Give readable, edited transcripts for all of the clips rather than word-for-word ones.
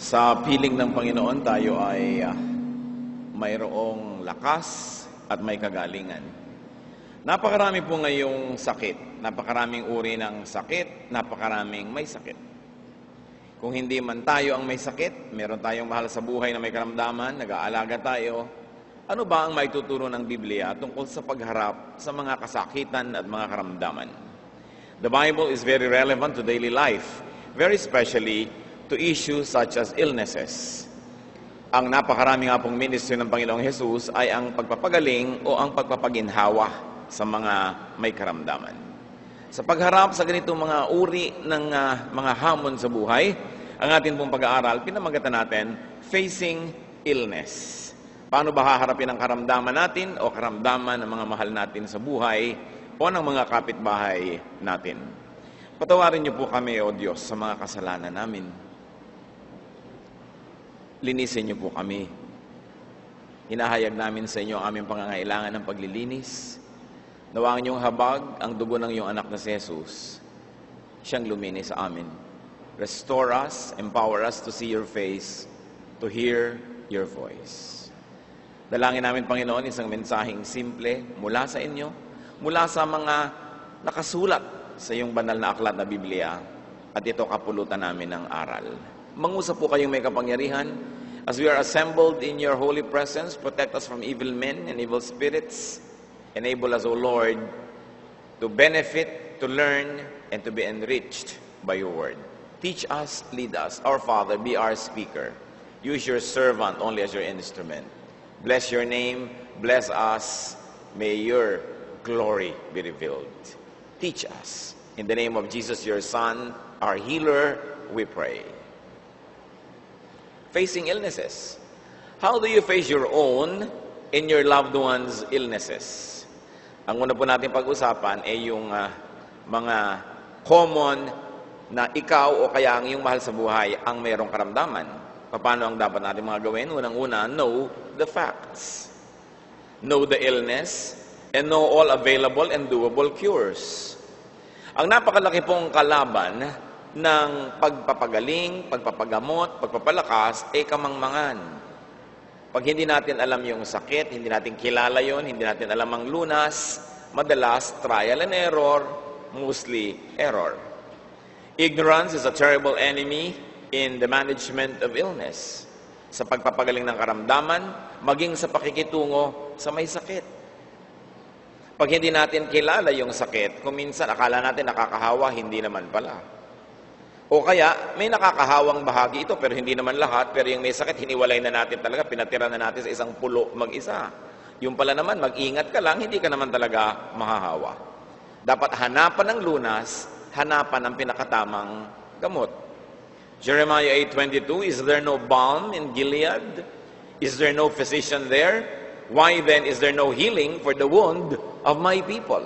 Sa piling ng Panginoon, tayo ay mayroong lakas at may kagalingan. Napakarami po ngayong sakit. Napakaraming uri ng sakit, napakaraming may sakit. Kung hindi man tayo ang may sakit, meron tayong mahal sa buhay na may karamdaman, nag-aalaga tayo, ano ba ang maituturo ng Biblia tungkol sa pagharap sa mga kasakitan at mga karamdaman? The Bible is very relevant to daily life, very especially to issues such as illnesses. Ang napakarami nga pong ministry ng Panginoong Jesus ay ang pagpapagaling o ang pagpapaginhawa sa mga may karamdaman. Sa pagharap sa ganitong mga uri ng mga hamon sa buhay, ang ating pong pag-aaral, pinamagatan natin, Facing Illness. Paano ba haharapin ang karamdaman natin o karamdaman ng mga mahal natin sa buhay o ng mga kapitbahay natin? Patawarin niyo po kami, O Diyos, sa mga kasalanan namin. Linisin niyo po kami. Hinahayag namin sa inyo ang aming pangangailangan ng paglilinis. Nawa ang inyong habag, ang dugo ng iyong anak na si Jesus, siyang luminis sa amin. Restore us, empower us to see your face, to hear your voice. Dalangin namin, Panginoon, isang mensaheng simple mula sa inyo, mula sa mga nakasulat sa iyong banal na aklat na Biblia, at ito kapulutan namin ng aral. Mangusap po kayong may kapangyarihan. As we are assembled in your holy presence, protect us from evil men and evil spirits. Enable us, O Lord, to benefit, to learn, and to be enriched by your word. Teach us, lead us. Our Father, be our speaker. Use your servant only as your instrument. Bless your name, bless us. May your glory be revealed. Teach us. In the name of Jesus, your Son, our healer, we pray. Facing illnesses. How do you face your own and your loved ones' illnesses? Ang una po natin pag-usapan ay yung mga common na ikaw o kaya ang iyong mahal sa buhay ang mayroong karamdaman. Paano ang dapat natin mga gawin? Unang-una, know the facts. Know the illness and know all available and doable cures. Ang napakalaki pong kalaban ng pagpapagaling, pagpapagamot, pagpapalakas ay kamangmangan. Pag hindi natin alam yung sakit, hindi natin kilala yon, hindi natin alam ang lunas, madalas trial and error, mostly error. Ignorance is a terrible enemy in the management of illness. Sa pagpapagaling ng karamdaman, maging sa pakikitungo sa may sakit. Pag hindi natin kilala yung sakit, kung minsan akala natin nakakahawa, hindi naman pala. O kaya, may nakakahawang bahagi ito, pero hindi naman lahat, pero yung may sakit, hiniwalay na natin talaga, pinatira na natin sa isang pulo mag-isa. Yung pala naman, mag-ingat ka lang, hindi ka naman talaga mahahawa. Dapat hanapan ng lunas, hanapan ng pinakatamang gamot. Jeremiah 8:22, is there no balm in Gilead? Is there no physician there? Why then is there no healing for the wound of my people?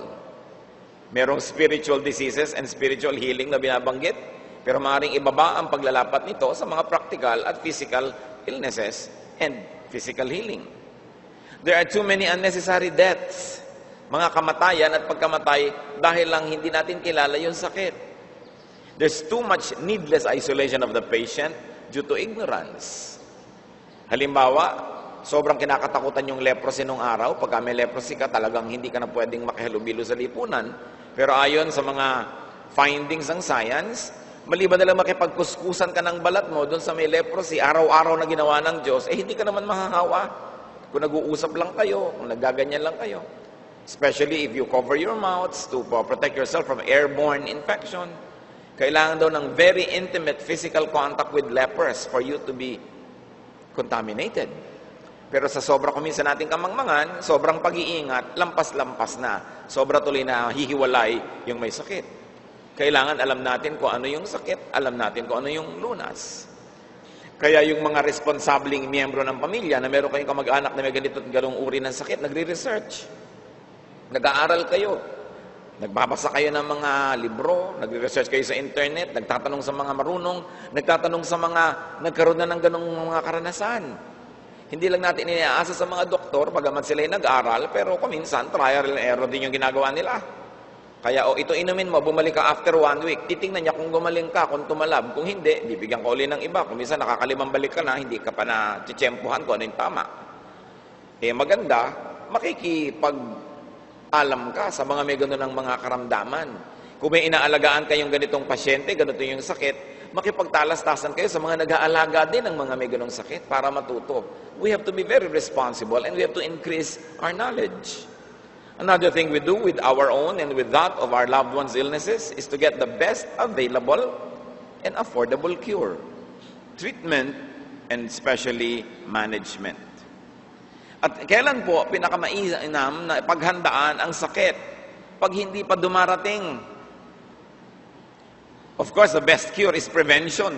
Merong spiritual diseases and spiritual healing na binabanggit, pero maaaring ibaba ang paglalapat nito sa mga practical at physical illnesses and physical healing. There are too many unnecessary deaths, mga kamatayan at pagkamatay dahil lang hindi natin kilala yung sakit. There's too much needless isolation of the patient due to ignorance. Halimbawa, sobrang kinakatakutan yung leprosy nung araw. Pagka may leprosy ka, talagang hindi ka na pwedeng makihalubilo sa lipunan. Pero ayon sa mga findings ng science, maliban na lang makipagkuskusan ka ng balat mo doon sa may leprosy, araw-araw na ginawa ng Diyos, hindi ka naman mahahawa. Kung nag-uusap lang kayo, kung nagaganyan lang kayo. Especially if you cover your mouths to protect yourself from airborne infection. Kailangan daw ng very intimate physical contact with lepers for you to be contaminated. Pero sa sobra kuminsan nating kamangmangan, sobrang pag-iingat, lampas-lampas na. Sobra tuloy na hihiwalay yung may sakit. Kailangan alam natin kung ano yung sakit, alam natin kung ano yung lunas. Kaya yung mga responsabling miyembro ng pamilya na meron kayong kamag-anak na may ganito at ganong uri ng sakit, nagre-research. Nag-aaral kayo. Nagbabasa kayo ng mga libro, nagre-research kayo sa internet, nagtatanong sa mga marunong, nagtatanong sa mga nagkaroon na ng ganong mga karanasan. Hindi lang natin iniaasa sa mga doktor, pagamat sila ay nag-aral, pero kuminsan, trial and error din yung ginagawa nila. Kaya, ito inumin mo, bumalik ka after 1 week. Titingnan niya kung gumaling ka, kung tumalab. Kung hindi, bibigyan ko uli ng iba. Kung minsan nakakalimang balik ka na, hindi ka pa na tsitsempuhan kung ano yung tama. Maganda, makikipag-alam ka sa mga may ganun ng mga karamdaman. Kung may inaalagaan kayong ganitong pasyente, ganito yung sakit, makipagtalas-tasan kayo sa mga nag-aalaga din ng mga may ganung sakit para matuto. We have to be very responsible and we have to increase our knowledge. Another thing we do with our own and with that of our loved ones' illnesses is to get the best available and affordable cure, treatment, and especially management. At kailan po pinakamainam na paghandaan ang sakit? Pag hindi pa dumarating. Of course, the best cure is prevention.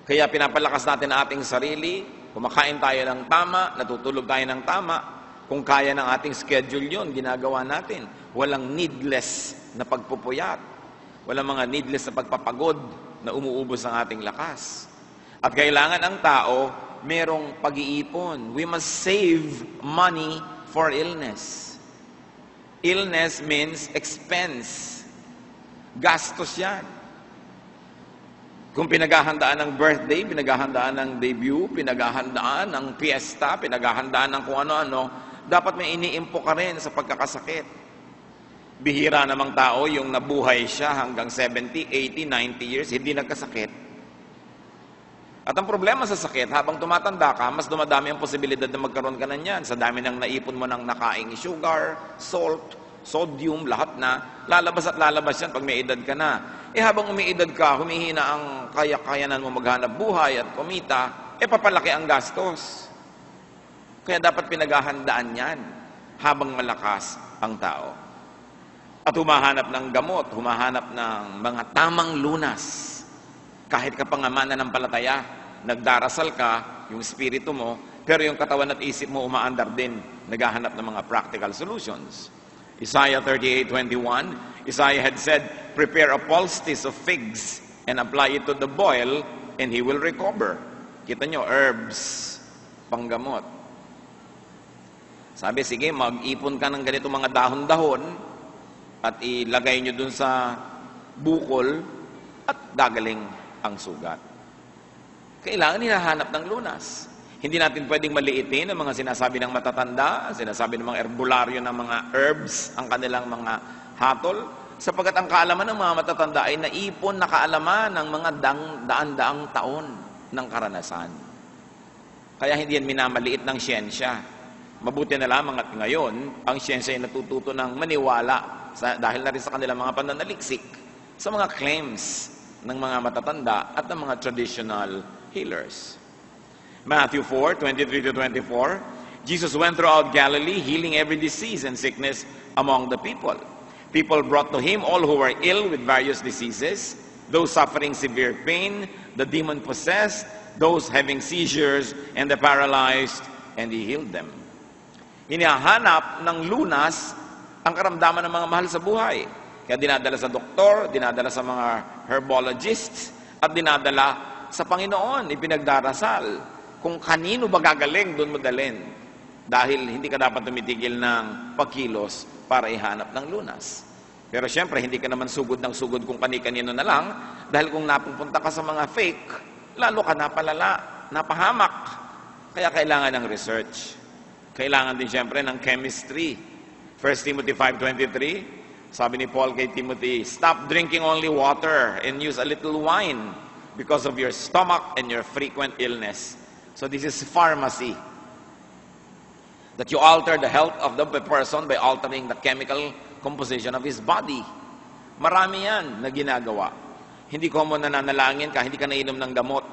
Kaya pinapalakas natin ang ating sarili, kumakain tayo ng tama, natutulog tayo ng tama. Kung kaya ng ating schedule yun, ginagawa natin. Walang needless na pagpupuyat. Walang mga needless na pagpapagod na umuubos ang ating lakas. At kailangan ang tao, merong pag-iipon. We must save money for illness. Illness means expense. Gastos yan. Kung pinaghahandaan ng birthday, pinaghahandaan ng debut, pinaghahandaan ng fiesta, pinaghahandaan ng kung ano-ano, dapat may iniimpo ka rin sa pagkakasakit. Bihira namang tao yung nabuhay siya hanggang 70, 80, 90 years, hindi nagkasakit. At ang problema sa sakit, habang tumatanda ka, mas dumadami ang posibilidad na magkaroon ka na niyan. Sa dami ng naipon mo ng nakaing sugar, salt, sodium, lahat na, lalabas at lalabas yan pag may edad ka na. Habang umiidad ka, humihina ang kaya-kayanan mo maghanap buhay at kumita, papalaki ang gastos. Kaya dapat pinaghahandaan yan habang malakas ang tao. At humahanap ng gamot, humahanap ng mga tamang lunas. Kahit ka pa nga mananampalataya, nagdarasal ka, yung espiritu mo, pero yung katawan at isip mo umaandar din, naghahanap ng mga practical solutions. Isaiah 38:21, Isaiah had said, "Prepare a poultice of figs and apply it to the boil, and he will recover." Kita nyo, herbs, panggamot. Sabi, sige, mag-ipon ka ng ganito mga dahon-dahon at ilagay nyo dun sa bukol at gagaling ang sugat. Kailangan hinahanap ng lunas. Hindi natin pwedeng maliitin ang mga sinasabi ng matatanda, sinasabi ng mga herbularyo ng mga herbs, ang kanilang mga hatol, sapagkat ang kaalaman ng mga matatanda ay naipon na kaalaman ng mga daan-daang taon ng karanasan. Kaya hindi yan minamaliit ng siyensya. Mabuti na lamang at ngayon, ang siyensya ay natututo ng maniwala dahil na rin sa kanilang mga pananaliksik sa mga claims ng mga matatanda at ng mga traditional healers. Matthew 4:23-24, Jesus went throughout Galilee, healing every disease and sickness among the people. People brought to him all who were ill with various diseases, those suffering severe pain, the demon-possessed, those having seizures, and the paralyzed, and he healed them. Hinahanap ng lunas ang karamdaman ng mga mahal sa buhay. Kaya dinadala sa doktor, dinadala sa mga herbologists, at dinadala sa Panginoon, ipinagdarasal. Kung kanino ba gagaling, doon mo dalhin. Dahil hindi ka dapat tumitigil ng pagkilos para ihanap ng lunas. Pero siyempre, hindi ka naman sugod ng sugod kung kani-kanino na lang, dahil kung napupunta ka sa mga fake, lalo ka napalala, napahamak. Kaya kailangan ng research. Kailangan din siyempre ng chemistry. 1 Timothy 5:23, sabi ni Paul kay Timothy, "Stop drinking only water and use a little wine because of your stomach and your frequent illness." So this is pharmacy. That you alter the health of the person by altering the chemical composition of his body. Marami yan na ginagawa. Hindi ko mo nananalangin ka, hindi ka nainom ng gamot.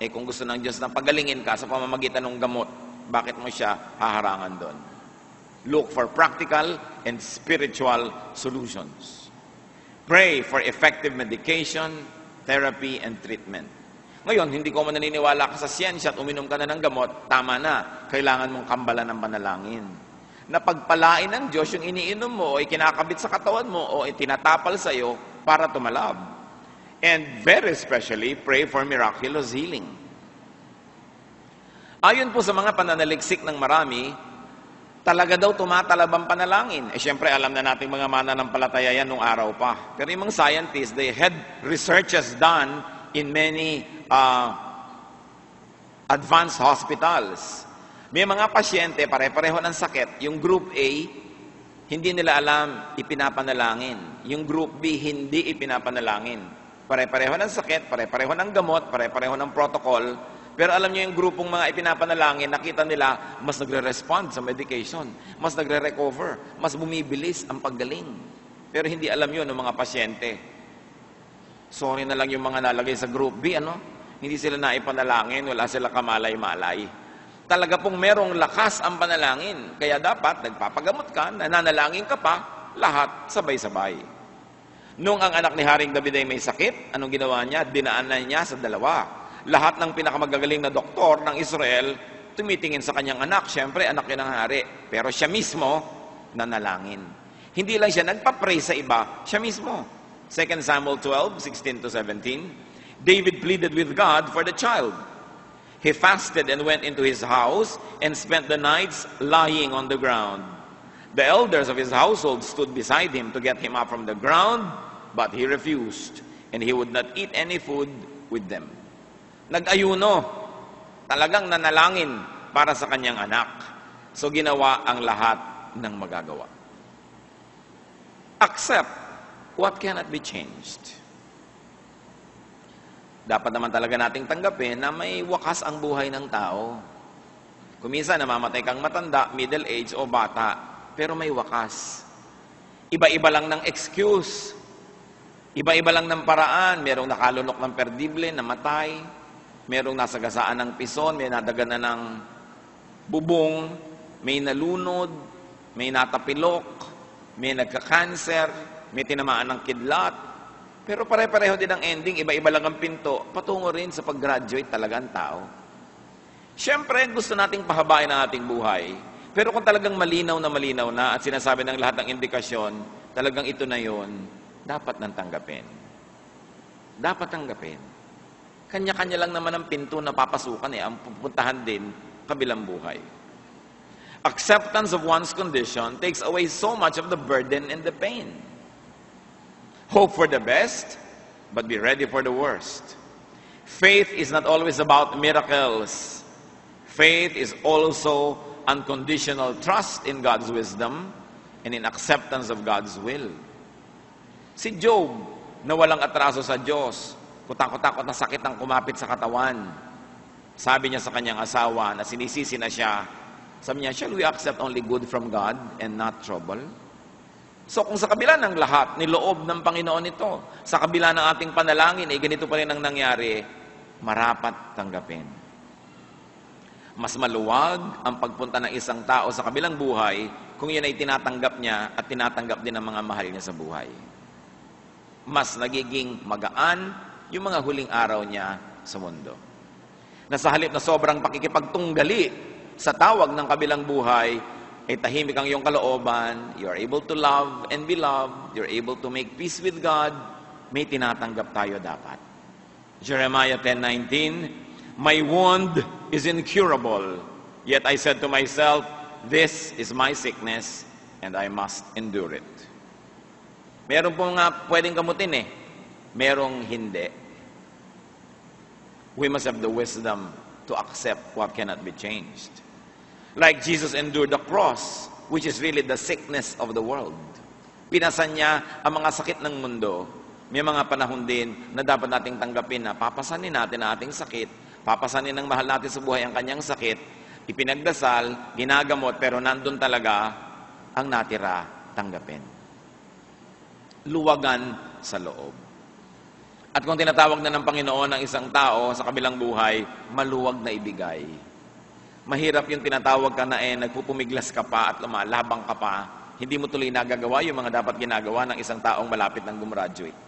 Kung gusto ng Diyos na pagalingin ka sa pamamagitan ng gamot, bakit mo siya haharangan doon? Look for practical and spiritual solutions. Pray for effective medication, therapy, and treatment. Ngayon, hindi ko man naniniwala ka sa siyensya at uminom ka na ng gamot, tama na. Kailangan mong kambalan ng panalangin. Napagpalain ng Diyos yung iniinom mo o ikinakabit sa katawan mo o itinatapal sa iyo para tumalab. And very especially, pray for miraculous healing. Ayon po sa mga pananaliksik ng marami, Talaga daw tumatalab ang panalangin. Siyempre, alam na natin mga mananampalataya yan nung araw pa. Pero yung mga scientists, they had researches done in many advanced hospitals. May mga pasyente, pare-pareho ng sakit. Yung group A, hindi nila alam, ipinapanalangin. Yung group B, hindi ipinapanalangin. Pare-pareho ng sakit, pare-pareho ng gamot, pare-pareho ng protocol. Pero alam niyo yung grupong mga ipinapanalangin, nakita nila, mas nagre-respond sa medication, mas nagre-recover, mas bumibilis ang paggaling. Pero hindi alam yun ng mga pasyente. Sorry na lang yung mga nalagay sa group B, Hindi sila naipanalangin, wala sila kamalay-malay. Talaga pong merong lakas ang panalangin. Kaya dapat, nagpapagamot ka, nananalangin ka pa, lahat sabay-sabay. Nung ang anak ni Haring David ay may sakit, anong ginawa niya? Dinaanan niya sa dalawa. Lahat ng pinakamagagaling na doktor ng Israel, tumitingin sa kanyang anak. Siyempre, anak yun ng hari. Pero siya mismo, nanalangin. Hindi lang siya nagpa-pray sa iba, siya mismo. 2 Samuel 12:16-17, David pleaded with God for the child. He fasted and went into his house and spent the nights lying on the ground. The elders of his household stood beside him to get him up from the ground, but he refused, and he would not eat any food with them. Nag-ayuno, talagang nanalangin para sa kanyang anak. So ginawa ang lahat ng magagawa. Accept what cannot be changed. Dapat naman talaga nating tanggapin na may wakas ang buhay ng tao. Kuminsan namamatay kang matanda, middle age o bata, pero may wakas. Iba-iba lang ng excuse. Iba-iba lang ng paraan. Merong nakalunok ng perdible, namatay. Merong nasagasaan ng pison, may nadaganan ng bubong, may nalunod, may natapilok, may nagka-cancer, may tinamaan ng kidlat. Pero pare-pareho din ang ending, iba-iba lang ang pinto, patungo rin sa pag-graduate talaga ang tao. Siyempre, gusto nating pahabain ang ating buhay. Pero kung talagang malinaw na at sinasabi ng lahat ng indikasyon, talagang ito na yon, dapat nang tanggapin. Dapat tanggapin. Kanya-kanya lang naman ang pinto na papasukan ang pupuntahan din kabilang buhay. Acceptance of one's condition takes away so much of the burden and the pain. Hope for the best, but be ready for the worst. Faith is not always about miracles. Faith is also unconditional trust in God's wisdom and in acceptance of God's will. Si Job, na walang atraso sa Diyos, kutakot-takot na sakit ang kumapit sa katawan. Sabi niya sa kanyang asawa na sinisisi na siya, sabi niya, shall we accept only good from God and not trouble? So kung sa kabila ng lahat, niloob ng Panginoon ito, sa kabila ng ating panalangin, ganito pa rin ang nangyari, marapat tanggapin. Mas maluwag ang pagpunta ng isang tao sa kabilang buhay kung yun ay tinatanggap niya at tinatanggap din ng mga mahal niya sa buhay. Mas nagiging magaan yung mga huling araw niya sa mundo. Na sa halip na sobrang pakikipagtunggali sa tawag ng kabilang buhay, ay tahimik ang iyong kalooban, you are able to love and be loved, you're able to make peace with God, may tinatanggap tayo dapat. Jeremiah 10:19, my wound is incurable, yet I said to myself, this is my sickness, and I must endure it. Meron po nga pwedeng gamutin merong hindi. We must have the wisdom to accept what cannot be changed. Like Jesus endured the cross, which is really the sickness of the world. Pinasan niya ang mga sakit ng mundo. May mga panahon din na dapat nating tanggapin na papasanin natin ang ating sakit, papasanin ng mahal natin sa buhay ang kanyang sakit, ipinagdasal, ginagamot, pero nandun talaga ang natira, tanggapin. Luwagan sa loob. At kung tinatawag na ng Panginoon ang isang tao sa kabilang buhay, maluwag na ibigay. Mahirap yung tinatawag ka na nagpupumiglas ka pa at lumalabang ka pa, hindi mo tuloy nagagawa yung mga dapat ginagawa ng isang taong malapit ng gumraduate.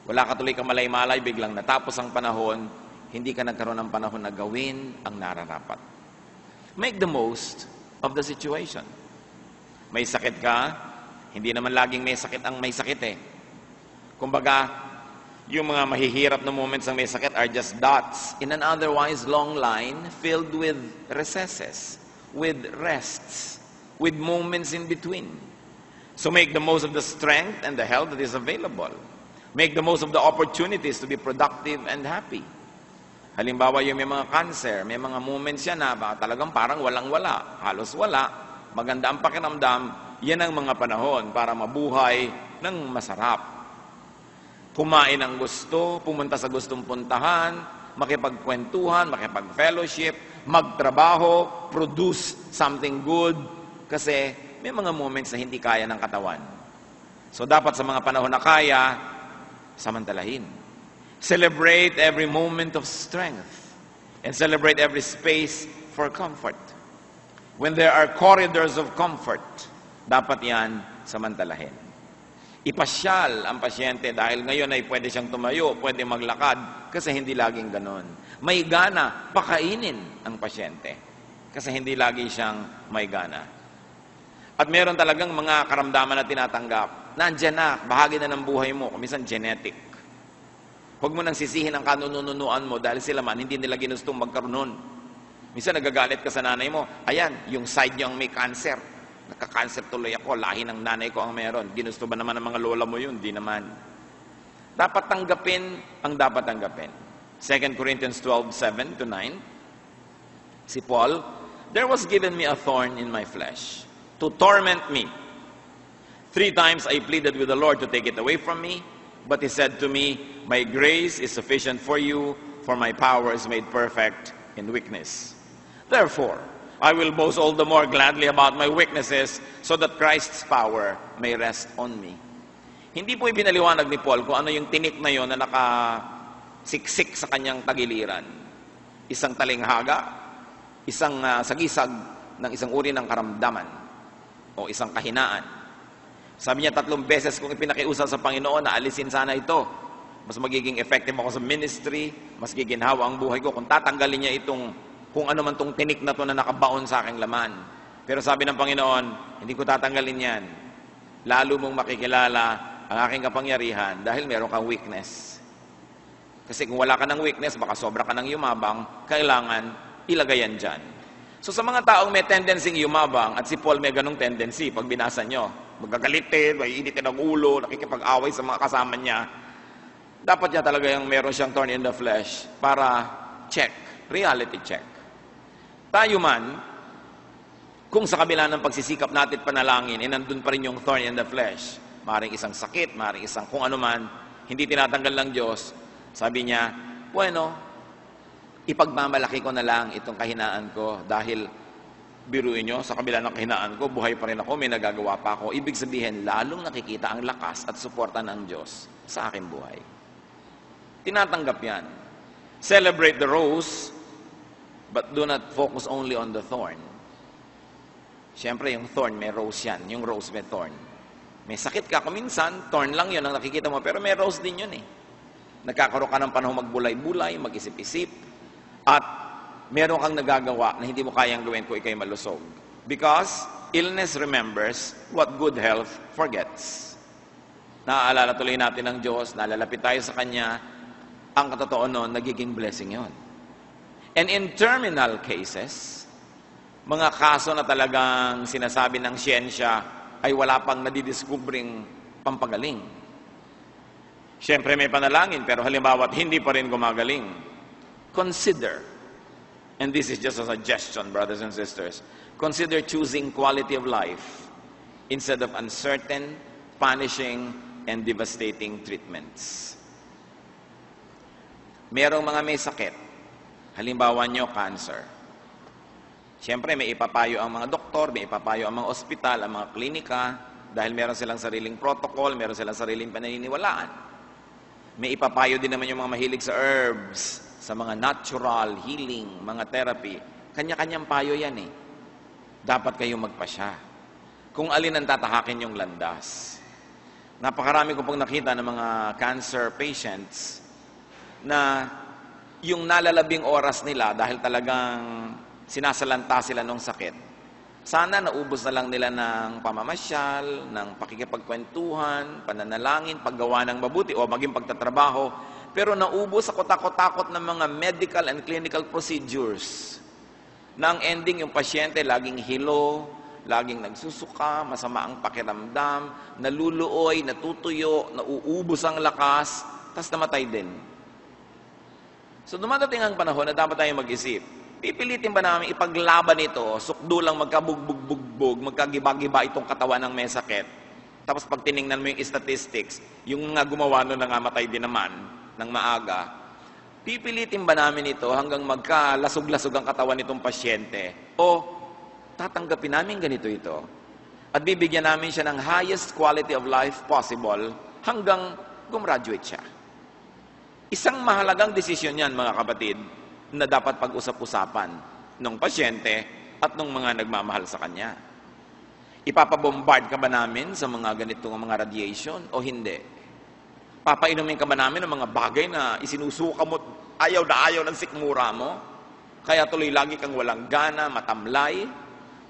Wala ka tuloy kamalay-malay, biglang natapos ang panahon, hindi ka nagkaroon ng panahon na gawin ang nararapat. Make the most of the situation. May sakit ka, hindi naman laging may sakit ang may sakit Kumbaga, yung mga mahihirap na moments ng may sakit are just dots in an otherwise long line filled with recesses, with rests. with moments in between. So make the most of the strength and the health that is available. Make the most of the opportunities to be productive and happy. Halimbawa, yung may mga cancer, may mga moments yan na talagang parang walang-wala, halos wala, maganda ang pakiramdam, yan ang mga panahon para mabuhay ng masarap. Kumain ang gusto, pumunta sa gustong puntahan, makipagkwentuhan, makipag-fellowship, magtrabaho, produce something good, kasi may mga moments na hindi kaya ng katawan. So dapat sa mga panahon na kaya, samantalahin. Celebrate every moment of strength and celebrate every space for comfort. When there are corridors of comfort, dapat yan samantalahin. Ipasyal ang pasyente dahil ngayon ay pwede siyang tumayo, pwede maglakad, kasi hindi laging ganon. May gana, pakainin ang pasyente, kasi hindi lagi siyang may gana. At meron talagang mga karamdaman na tinatanggap. Nandiyan na, bahagi na ng buhay mo, kumisan genetic. Huwag mo nang sisihin ang kanununuan mo dahil sila man, hindi nila ginustong magkaroon nun. Minsan nagagalit ka sa nanay mo, ayan, yung side niyo ang may cancer. Nagka-cancer tuloy ako, lahi ng nanay ko ang meron. Ginusto ba naman ng mga lola mo yun? Di naman. Dapat tanggapin ang dapat tanggapin. 2 Corinthians 12:7-9. Si Paul, there was given me a thorn in my flesh to torment me. 3 times I pleaded with the Lord to take it away from me, but he said to me, my grace is sufficient for you, for my power is made perfect in weakness. Therefore, I will boast all the more gladly about my weaknesses, so that Christ's power may rest on me. Hindi po ibinaliwanag ni Paul kung ano yung tinik na yon na nakasiksik sa kanyang tagiliran. Isang talinghaga, isang sagisag ng isang uri ng karamdaman, o isang kahinaan. Sabi niya 3 beses kung ipinakiusap sa Panginoon na alisin sana ito. Mas magiging effective ako sa ministry, mas giginhawa ang buhay ko kung tatanggalin niya itong, kung ano man tong tinik na to na nakabaon sa aking laman. Pero sabi ng Panginoon, hindi ko tatanggalin yan. Lalo mong makikilala ang aking kapangyarihan dahil meron kang weakness. Kasi kung wala ka ng weakness, baka sobra ka ng yumabang, kailangan ilagay yan dyan. So sa mga taong may tendency yumabang, at si Paul may ganong tendency, pag binasa nyo, magagalitin, may initin ang ulo, nakikipag-away sa mga kasama niya, dapat niya talaga yung meron siyang thorn in the flesh para check, reality check. Tayo man, kung sa kabila ng pagsisikap natin panalangin, nandun pa rin yung thorn in the flesh, maaaring isang sakit, maaaring isang kung ano man, hindi tinatanggal ng Diyos, sabi niya, bueno, ipagmamalaki ko na lang itong kahinaan ko dahil biruin nyo, sa kabila ng kahinaan ko, buhay pa rin ako, may nagagawa pa ako. Ibig sabihin, lalong nakikita ang lakas at suporta ng Diyos sa aking buhay. Tinatanggap yan. Celebrate the rose, but do not focus only on the thorn. Siyempre, yung thorn, may rose yan. Yung rose, may thorn. May sakit ka, kuminsan, thorn lang yun ang nakikita mo, pero may rose din yun eh. Nagkakaroon ka ng panahon magbulay-bulay, mag-isip-isip, at meron kang nagagawa na hindi mo kayang gawin kung ikay malusog. Because illness remembers what good health forgets. Naaalala tuloy natin ng Diyos, nalalapit tayo sa Kanya, ang katotoo nun, nagiging blessing yon. And in terminal cases, mga kaso na talagang sinasabi ng siyensya ay wala pang nadidiskubring pampagaling. Siyempre may panalangin, pero halimbawa hindi pa rin gumagaling. Consider, and this is just a suggestion, brothers and sisters, consider choosing quality of life instead of uncertain, punishing, and devastating treatments. Merong mga may sakit, halimbawa nyo, cancer. Siyempre, may ipapayo ang mga doktor, may ipapayo ang mga ospital, ang mga klinika, dahil meron silang sariling protocol, meron silang sariling pananiniwalaan. May ipapayo din naman yung mga mahilig sa herbs, sa mga natural healing, mga therapy. Kanya-kanyang payo yan eh. Dapat kayong magpasya. Kung alin ang tatahakin yung landas. Napakarami ko pong nakita ng mga cancer patients na yung nalalabing oras nila dahil talagang sinasalanta sila ng sakit, sana naubos na lang nila ng pamamasyal, ng pakikipagkwentuhan, pananalangin, paggawa ng mabuti o maging pagtatrabaho, pero naubos sa kotakot-takot ng mga medical and clinical procedures na ang ending yung pasyente laging hilo, laging nagsusuka, masama ang pakiramdam, naluluoy, natutuyo, nauubos ang lakas, tas namatay din. So dumadating ang panahon na dapat tayong mag-isip. Pipilitin ba namin ipaglaban ito, sukdo lang magkabugbog-bugbog, magkagiba-giba itong katawan ng may sakit. Tapos pag tiningnan mo yung statistics, yung mga gumawa nun nangamatay din naman ng maaga. Pipilitin ba namin ito hanggang magkalasog-lasog ang katawan nitong pasyente? O tatanggapin namin ganito ito? At bibigyan namin siya ng highest quality of life possible hanggang gumraduate siya. Isang mahalagang desisyon yan, mga kapatid, na dapat pag-usap-usapan ng pasyente at ng mga nagmamahal sa kanya. Ipapabombard ka ba namin sa mga ganitong mga radiation o hindi? Papainumin ka ba namin ng mga bagay na isinusuka mo, ayaw na ayaw ng sikmura mo? Kaya tuloy lagi kang walang gana, matamlay?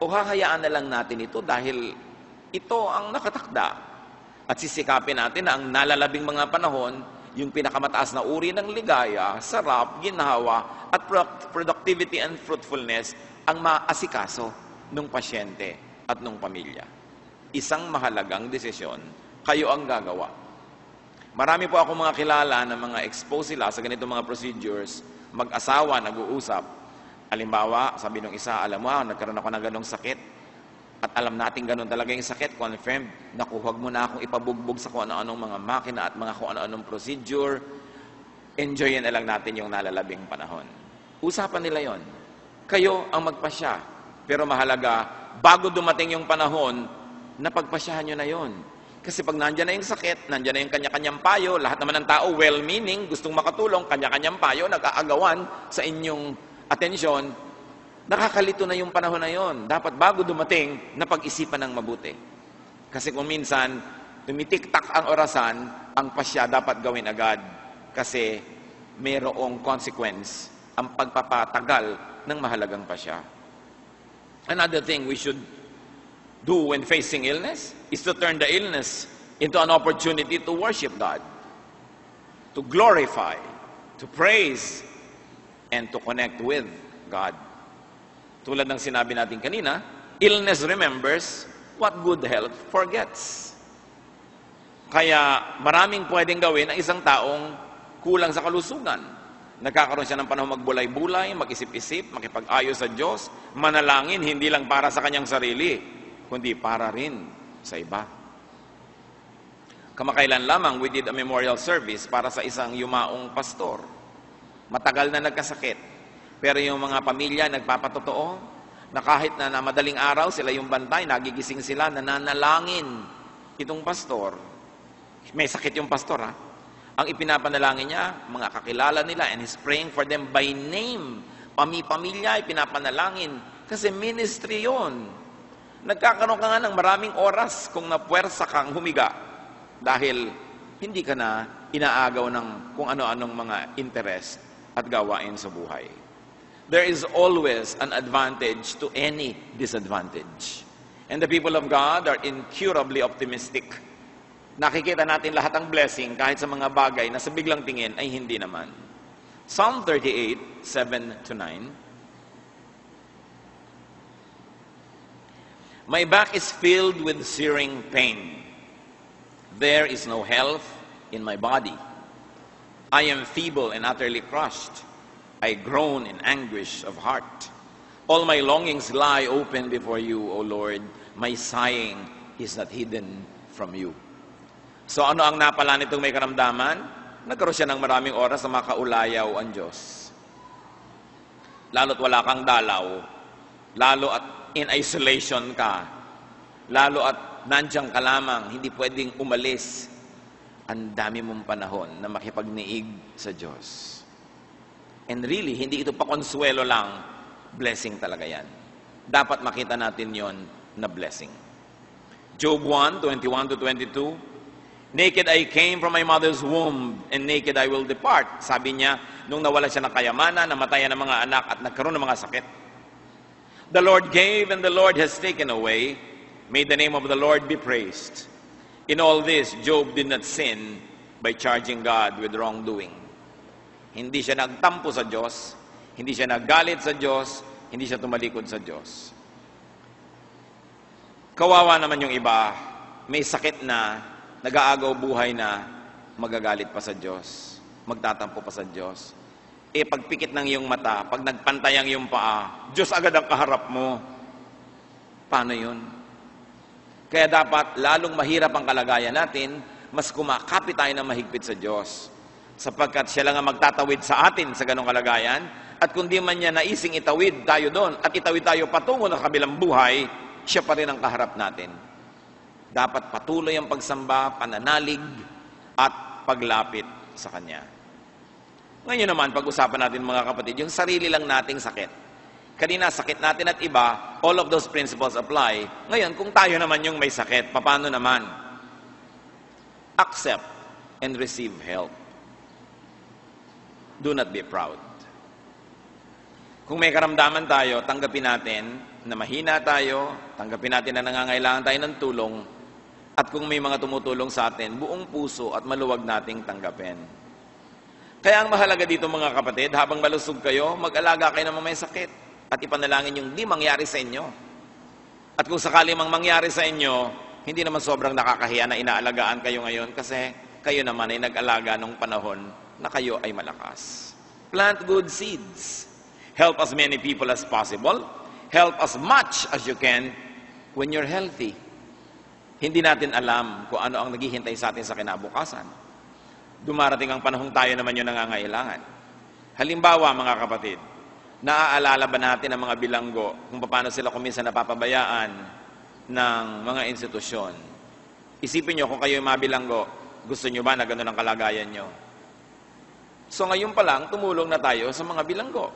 O hahayaan na lang natin ito dahil ito ang nakatakda? At sisikapin natin na ang nalalabing mga panahon, yung pinakamataas na uri ng ligaya, sarap, ginhawa, at productivity and fruitfulness ang maasikaso ng pasyente at ng pamilya. Isang mahalagang desisyon, kayo ang gagawa. Marami po ako mga kilala na mga expose sila sa ganitong mga procedures, mag-asawa, nag-uusap. Halimbawa, sabi nung isa, alam mo, nagkaroon ako ng ganong sakit. At alam natin ganon talaga yung sakit, confirmed. Naku, huwag mo na akong ipabugbog sa kung ano-anong mga makina at mga kung ano-anong procedure. Enjoyin na lang natin yung nalalabing panahon. Usapan nila yon. Kayo ang magpasya. Pero mahalaga, bago dumating yung panahon, napagpasyahan nyo na yon. Kasi pag nandyan na yung sakit, nandyan na yung kanya-kanyang payo, lahat naman ng tao, well-meaning, gustong makatulong, kanya-kanyang payo, nag-aagawan sa inyong atensyon, nakakalito na yung panahon na yon. Dapat bago dumating, napag-isipan ng mabuti. Kasi kung minsan, tumitik-tak ang orasan, ang pasya dapat gawin agad. Kasi mayroong consequence ang pagpapatagal ng mahalagang pasya. Another thing we should do when facing illness is to turn the illness into an opportunity to worship God, to glorify, to praise, and to connect with God. Tulad ng sinabi natin kanina, illness remembers what good health forgets. Kaya maraming pwedeng gawin ang isang taong kulang sa kalusugan. Nagkakaroon siya ng panahon magbulay-bulay, mag-isip-isip, makipag-ayos sa Diyos, manalangin hindi lang para sa kanyang sarili, kundi para rin sa iba. Kamakailan lamang, we did a memorial service para sa isang yumaong pastor. Matagal na nagkasakit. Pero yung mga pamilya nagpapatotoo na kahit na madaling araw sila yung bantay, nagigising sila, nananalangin itong pastor. May sakit yung pastor, ha? Ang ipinapanalangin niya, mga kakilala nila, and he's praying for them by name. Pamilya, ipinapanalangin. Kasi ministry yon. Nagkakaroon ka nga ng maraming oras kung napuwersa kang humiga dahil hindi ka na inaagaw ng kung ano-anong mga interest at gawain sa buhay. There is always an advantage to any disadvantage. And the people of God are incurably optimistic. Nakikita natin lahat ng blessing kahit sa mga bagay na sa biglang tingin ay hindi naman. Psalm 38, 7-9. My back is filled with searing pain. There is no health in my body. I am feeble and utterly crushed. I groan in anguish of heart. All my longings lie open before you, O Lord. My sighing is not hidden from you. So ano ang napala nitong may karamdaman? Nagkaroon siya ng maraming oras na makaulayaw ang Diyos. Lalo't wala kang dalaw, lalo at in isolation ka, lalo at nandiyan ka lamang, hindi pwedeng umalis. Ang dami mong panahon na makipagniig sa Diyos. And really, hindi ito pa konsuelo lang, blessing talaga yan. Dapat makita natin yon na blessing. Job 1, 21-22, naked I came from my mother's womb, and naked I will depart. Sabi niya, nung nawala siya ng kayamanan, namatayan ng mga anak at nagkaroon ng mga sakit. The Lord gave and the Lord has taken away. May the name of the Lord be praised. In all this, Job did not sin by charging God with wrongdoing. Hindi siya nagtampo sa Diyos, hindi siya naggalit sa Diyos, hindi siya tumalikod sa Diyos. Kawawa naman yung iba, may sakit na, nag-aagaw buhay na, magagalit pa sa Diyos, magtatampo pa sa Diyos. Pagpikit ng iyong mata, pag nagpantay ang iyong paa, Diyos agad ang kaharap mo. Paano yun? Kaya dapat, lalong mahirap ang kalagayan natin, mas kumakapit tayo ng mahigpit sa Diyos. Sapagkat siya lang ang magtatawid sa atin sa ganong kalagayan, at kung di man niya naising itawid tayo doon, at itawid tayo patungo ng kabilang buhay, siya pa rin ang kaharap natin. Dapat patuloy ang pagsamba, pananalig, at paglapit sa Kanya. Ngayon naman, pag-usapan natin mga kapatid, yung sarili lang nating sakit. Kanina, sakit natin at iba, all of those principles apply. Ngayon, kung tayo naman yung may sakit, paano naman? Accept and receive help. Do not be proud. Kung may karamdaman tayo, tanggapin natin na mahina tayo, tanggapin natin na nangangailangan tayo ng tulong, at kung may mga tumutulong sa atin, buong puso at maluwag nating tanggapin. Kaya ang mahalaga dito mga kapatid, habang malusog kayo, mag-alaga kayo ng mga may sakit at ipanalangin yung di mangyari sa inyo. At kung sakali mang mangyari sa inyo, hindi naman sobrang nakakahiya na inaalagaan kayo ngayon kasi kayo naman ay nag-alaga nung panahon na kayo ay malakas. Plant good seeds. Help as many people as possible. Help as much as you can when you're healthy. Hindi natin alam kung ano ang naghihintay sa atin sa kinabukasan. Dumarating ang panahong tayo naman yung nangangailangan. Halimbawa, mga kapatid, naaalala ba natin ang mga bilanggo kung paano sila kuminsan napapabayaan ng mga institusyon? Isipin nyo kung kayo yung mga bilanggo, gusto nyo ba na gano'n ang kalagayan nyo? So ngayon pa lang, tumulong na tayo sa mga bilanggo.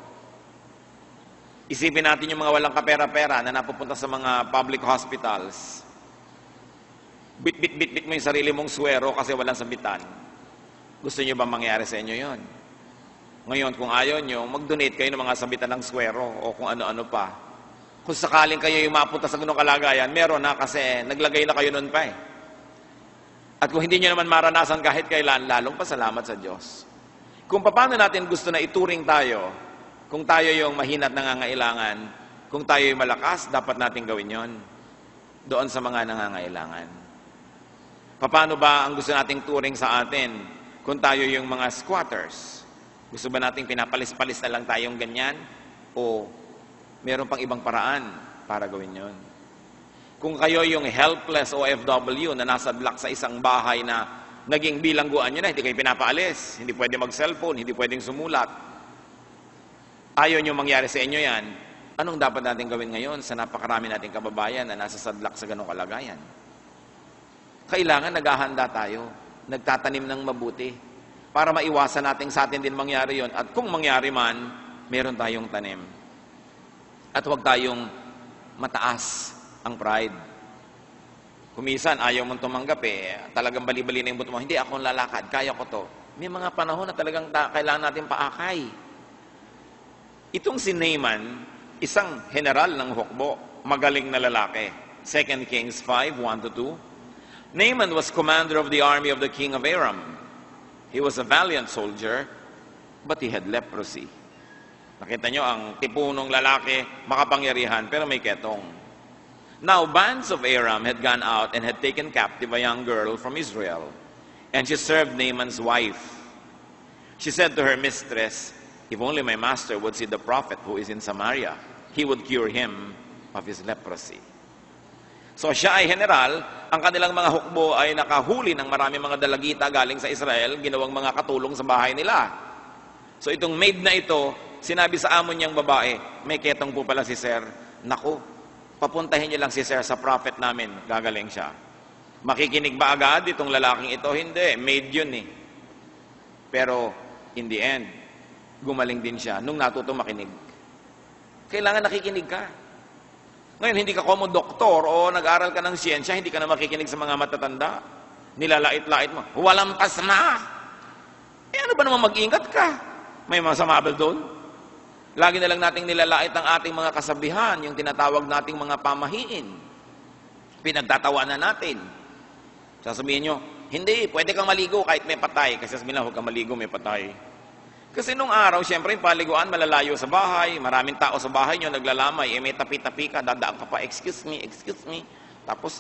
Isipin natin yung mga walang kapera-pera na napupunta sa mga public hospitals. Bit mo yung sarili mong swero kasi walang sabitan. Gusto nyo ba mangyari sa inyo yon? Ngayon, kung ayaw nyo, mag-donate kayo ng mga sabitan ng swero o kung ano-ano pa. Kung sakaling kayo yung mapunta sa ganung kalagayan, meron na kasi naglagay na kayo nun pa eh. At kung hindi nyo naman maranasan kahit kailan, lalong pasalamat sa Diyos. Kung paano natin gusto na ituring tayo, kung tayo yung mahina at nangangailangan, kung tayo yung malakas, dapat natin gawin yon doon sa mga nangangailangan. Paano ba ang gusto nating turing sa atin kung tayo yung mga squatters? Gusto ba nating pinapalis-palis na lang tayong ganyan? O meron pang ibang paraan para gawin yon? Kung kayo yung helpless OFW na nasa block sa isang bahay na naging bilangguan nyo na, hindi kayo pinapaalis, hindi pwede mag-cellphone, hindi pwedeng sumulat, ayaw nyo mangyari sa inyo yan, anong dapat natin gawin ngayon sa napakarami nating kababayan na nasa sadlak sa ganong kalagayan? Kailangan naghahanda tayo, nagtatanim ng mabuti, para maiwasan natin sa atin din mangyari yon. At kung mangyari man, meron tayong tanim. At huwag tayong mataas ang pride. Kumisan, ayaw mong tumanggap talagang bali-bali na yung buto mo. Hindi, ako lalakad, kaya ko to. May mga panahon na talagang kailangan natin paakay. Itong si Naaman, isang general ng hukbo, magaling na lalaki. 2 Kings 5, 1-2. Naaman was commander of the army of the king of Aram. He was a valiant soldier, but he had leprosy. Nakita nyo, ang tipunong lalaki, makapangyarihan, pero may ketong. Now, bands of Aram had gone out and had taken captive a young girl from Israel, and she served Naaman's wife. She said to her mistress, "If only my master would see the prophet who is in Samaria, he would cure him of his leprosy." So siya ay general, ang kanilang mga hukbo ay nakahuli ng maraming mga dalagita galing sa Israel, ginawang mga katulong sa bahay nila. So itong maid na ito, sinabi sa amo niyang babae, "May ketong po pala si Sir." Naku, papuntahin niyo lang si Sir sa prophet namin, gagaling siya. Makikinig ba agad itong lalaking ito? Hindi, maid yun eh. Pero in the end, gumaling din siya nung natuto makinig. Kailangan nakikinig ka. Ngayon, hindi ka como doktor o nag-aral ka ng siyensya, hindi ka na makikinig sa mga matatanda. Nilalait-lait mo, walampas na! Ano ba naman mag-ingat ka? May masama ba doon? Lagi na lang nating nilalait ang ating mga kasabihan, yung tinatawag nating mga pamahiin. Pinagtatawanan natin. Sasabihin nyo, hindi, pwede kang maligo kahit may patay. Kasi sabihin lang, huwag kang maligo, may patay. Kasi nung araw, siyempre, yung paliguan, malalayo sa bahay, maraming tao sa bahay nyo, naglalamay, may tapi-tapi ka, dadaan ka pa, excuse me, Tapos,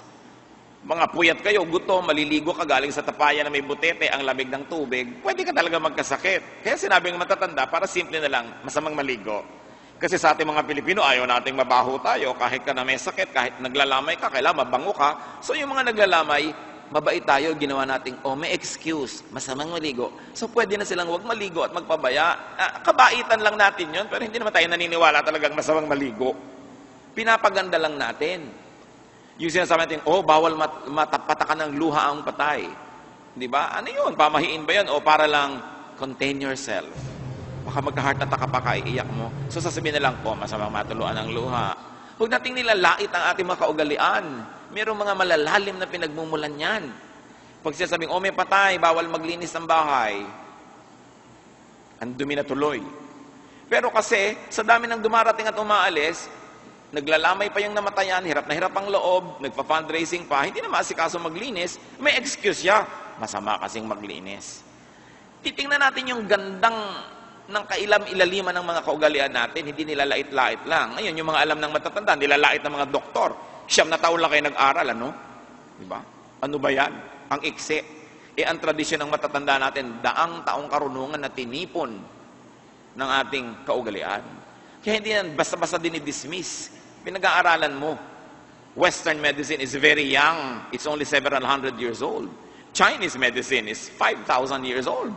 mga puyat kayo, gutom, maliligo ka galing sa tapayan na may butete, ang lamig ng tubig, pwede ka talaga magkasakit. Kaya sinabi ng matatanda, para simple na lang, masamang maligo. Kasi sa ating mga Pilipino, ayaw nating mabaho tayo. Kahit ka na may sakit, kahit naglalamay ka, kailangan mabango ka. So yung mga naglalamay, mabait tayo, ginawa nating, may excuse, masamang maligo. So pwede na silang huwag maligo at magpabaya. Kabaitan lang natin yun, pero hindi naman tayo naniniwala talagang masamang maligo. Pinapaganda lang natin. Yung sinasabi natin, bawal patakan ng luha ang patay. Di ba? Ano yun? Pamahiin ba yan? O para lang, contain yourself. Baka magka-heart attack ka pa, kaiiyak mo. So sasabihin na lang, masamang matuluan ng luha. Huwag nating nilalait ang ating mga kaugalian. Mayroong mga malalalim na pinagmumulan yan. Pag sinasabing, may patay, bawal maglinis ng bahay. Ang dumi na tuloy. Pero kasi, sa dami ng dumarating at umaalis, naglalamay pa yung namatayan, hirap na hirap ang loob, nagpa-fundraising pa, hindi na maasikaso maglinis, may excuse siya. Masama kasing maglinis. Titingnan natin yung gandang ng kailam-ilaliman ng mga kaugalian natin, hindi nilalait-lait lang. Ngayon, yung mga alam ng matatanda, nilalait ng mga doktor. 9 na taon lang kayo nag-aral, ano? Diba? Ano ba yan? Ang iksi. Ang tradisyon ng matatanda natin, daang taong karunungan na tinipon ng ating kaugalian. Kaya hindi yan basta-basta dinidismiss. Pinag-aaralan mo. Western medicine is very young. It's only several hundred years old. Chinese medicine is 5,000 years old.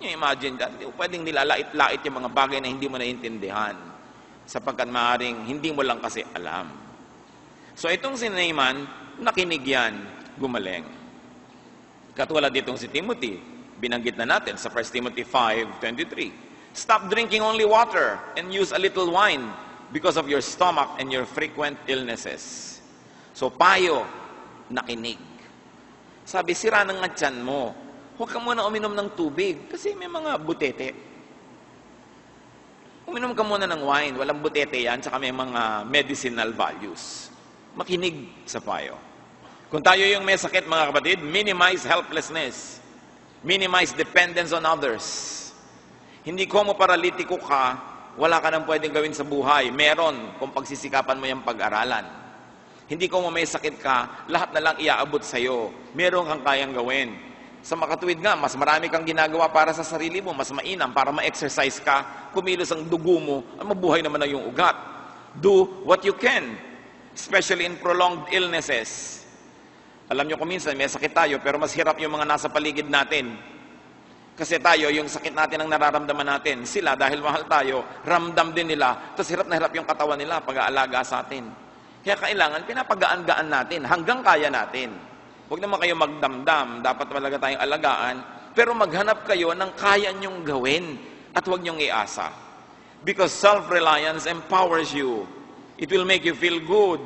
Imagine that, hindi mo pwedeng nilalait-lait yung mga bagay na hindi mo naiintindihan sapagkat maaaring hindi mo lang kasi alam. So itong si Naaman, nakinig yan, gumaling. Katulad ditong si Timothy, binanggit na natin sa 1 Timothy 5:23. Stop drinking only water and use a little wine because of your stomach and your frequent illnesses. So payo, nakinig. Sabi, sira ng tiyan mo. Huwag ka muna uminom ng tubig kasi may mga butete. Uminom ka muna ng wine, walang butete yan, saka may mga medicinal values. Makinig sa payo. Kung tayo yung may sakit, mga kapatid, minimize helplessness. Minimize dependence on others. Hindi ko mo paralitiko ka, wala ka nang pwedeng gawin sa buhay. Meron kung pagsisikapan mo yung pag-aralan. Hindi ko mo may sakit ka, lahat na lang iaabot sa'yo. Meron kang kayang gawin. Sa makatuwid nga, mas marami kang ginagawa para sa sarili mo, mas mainam para ma-exercise ka, kumilos ang dugo mo, mabuhay naman na yung ugat. Do what you can, especially in prolonged illnesses. Alam nyo kung minsan, may sakit tayo, pero mas hirap yung mga nasa paligid natin. Kasi tayo, yung sakit natin ang nararamdaman natin. Sila, dahil mahal tayo, ramdam din nila, tapos hirap na hirap yung katawan nila pag-aalaga sa atin. Kaya kailangan, pinapagaan-gaan natin, hanggang kaya natin. Huwag naman kayo magdamdam, dapat talaga tayong alagaan, pero maghanap kayo ng kaya nyong gawin at huwag nyong iasa. Because self-reliance empowers you. It will make you feel good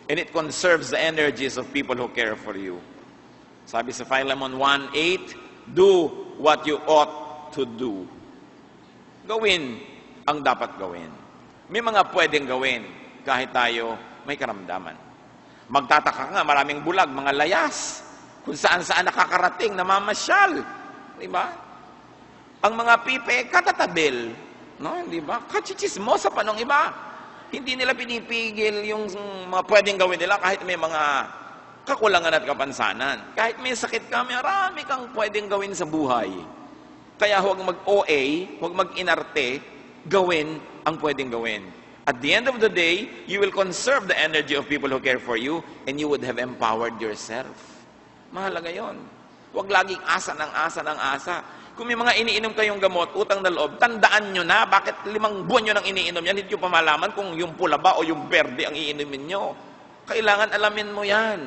and it conserves the energies of people who care for you. Sabi sa Philemon 1:8, do what you ought to do. Gawin ang dapat gawin. May mga pwedeng gawin kahit tayo may karamdaman. Magtataka nga, maraming bulag, mga layas, kung saan-saan nakakarating, namamasyal. Diba? Ang mga pipe, katatabil. No? Diba? Kachichismosa pa nung iba. Hindi nila pinipigil yung mga pwedeng gawin nila kahit may mga kakulangan at kapansanan. Kahit may sakit ka, marami kang pwedeng gawin sa buhay. Kaya huwag mag-OA, huwag mag-inarte, gawin ang pwedeng gawin. At the end of the day, you will conserve the energy of people who care for you and you would have empowered yourself. Mahalaga yon. Huwag laging asa ng asa ng asa. Kung may mga iniinom kayong gamot, utang na loob, tandaan nyo na bakit 5 buwan nyo nang iniinom yan, hindi nyo pa malaman kung yung pula ba o yung berde ang iinumin nyo. Kailangan alamin mo yan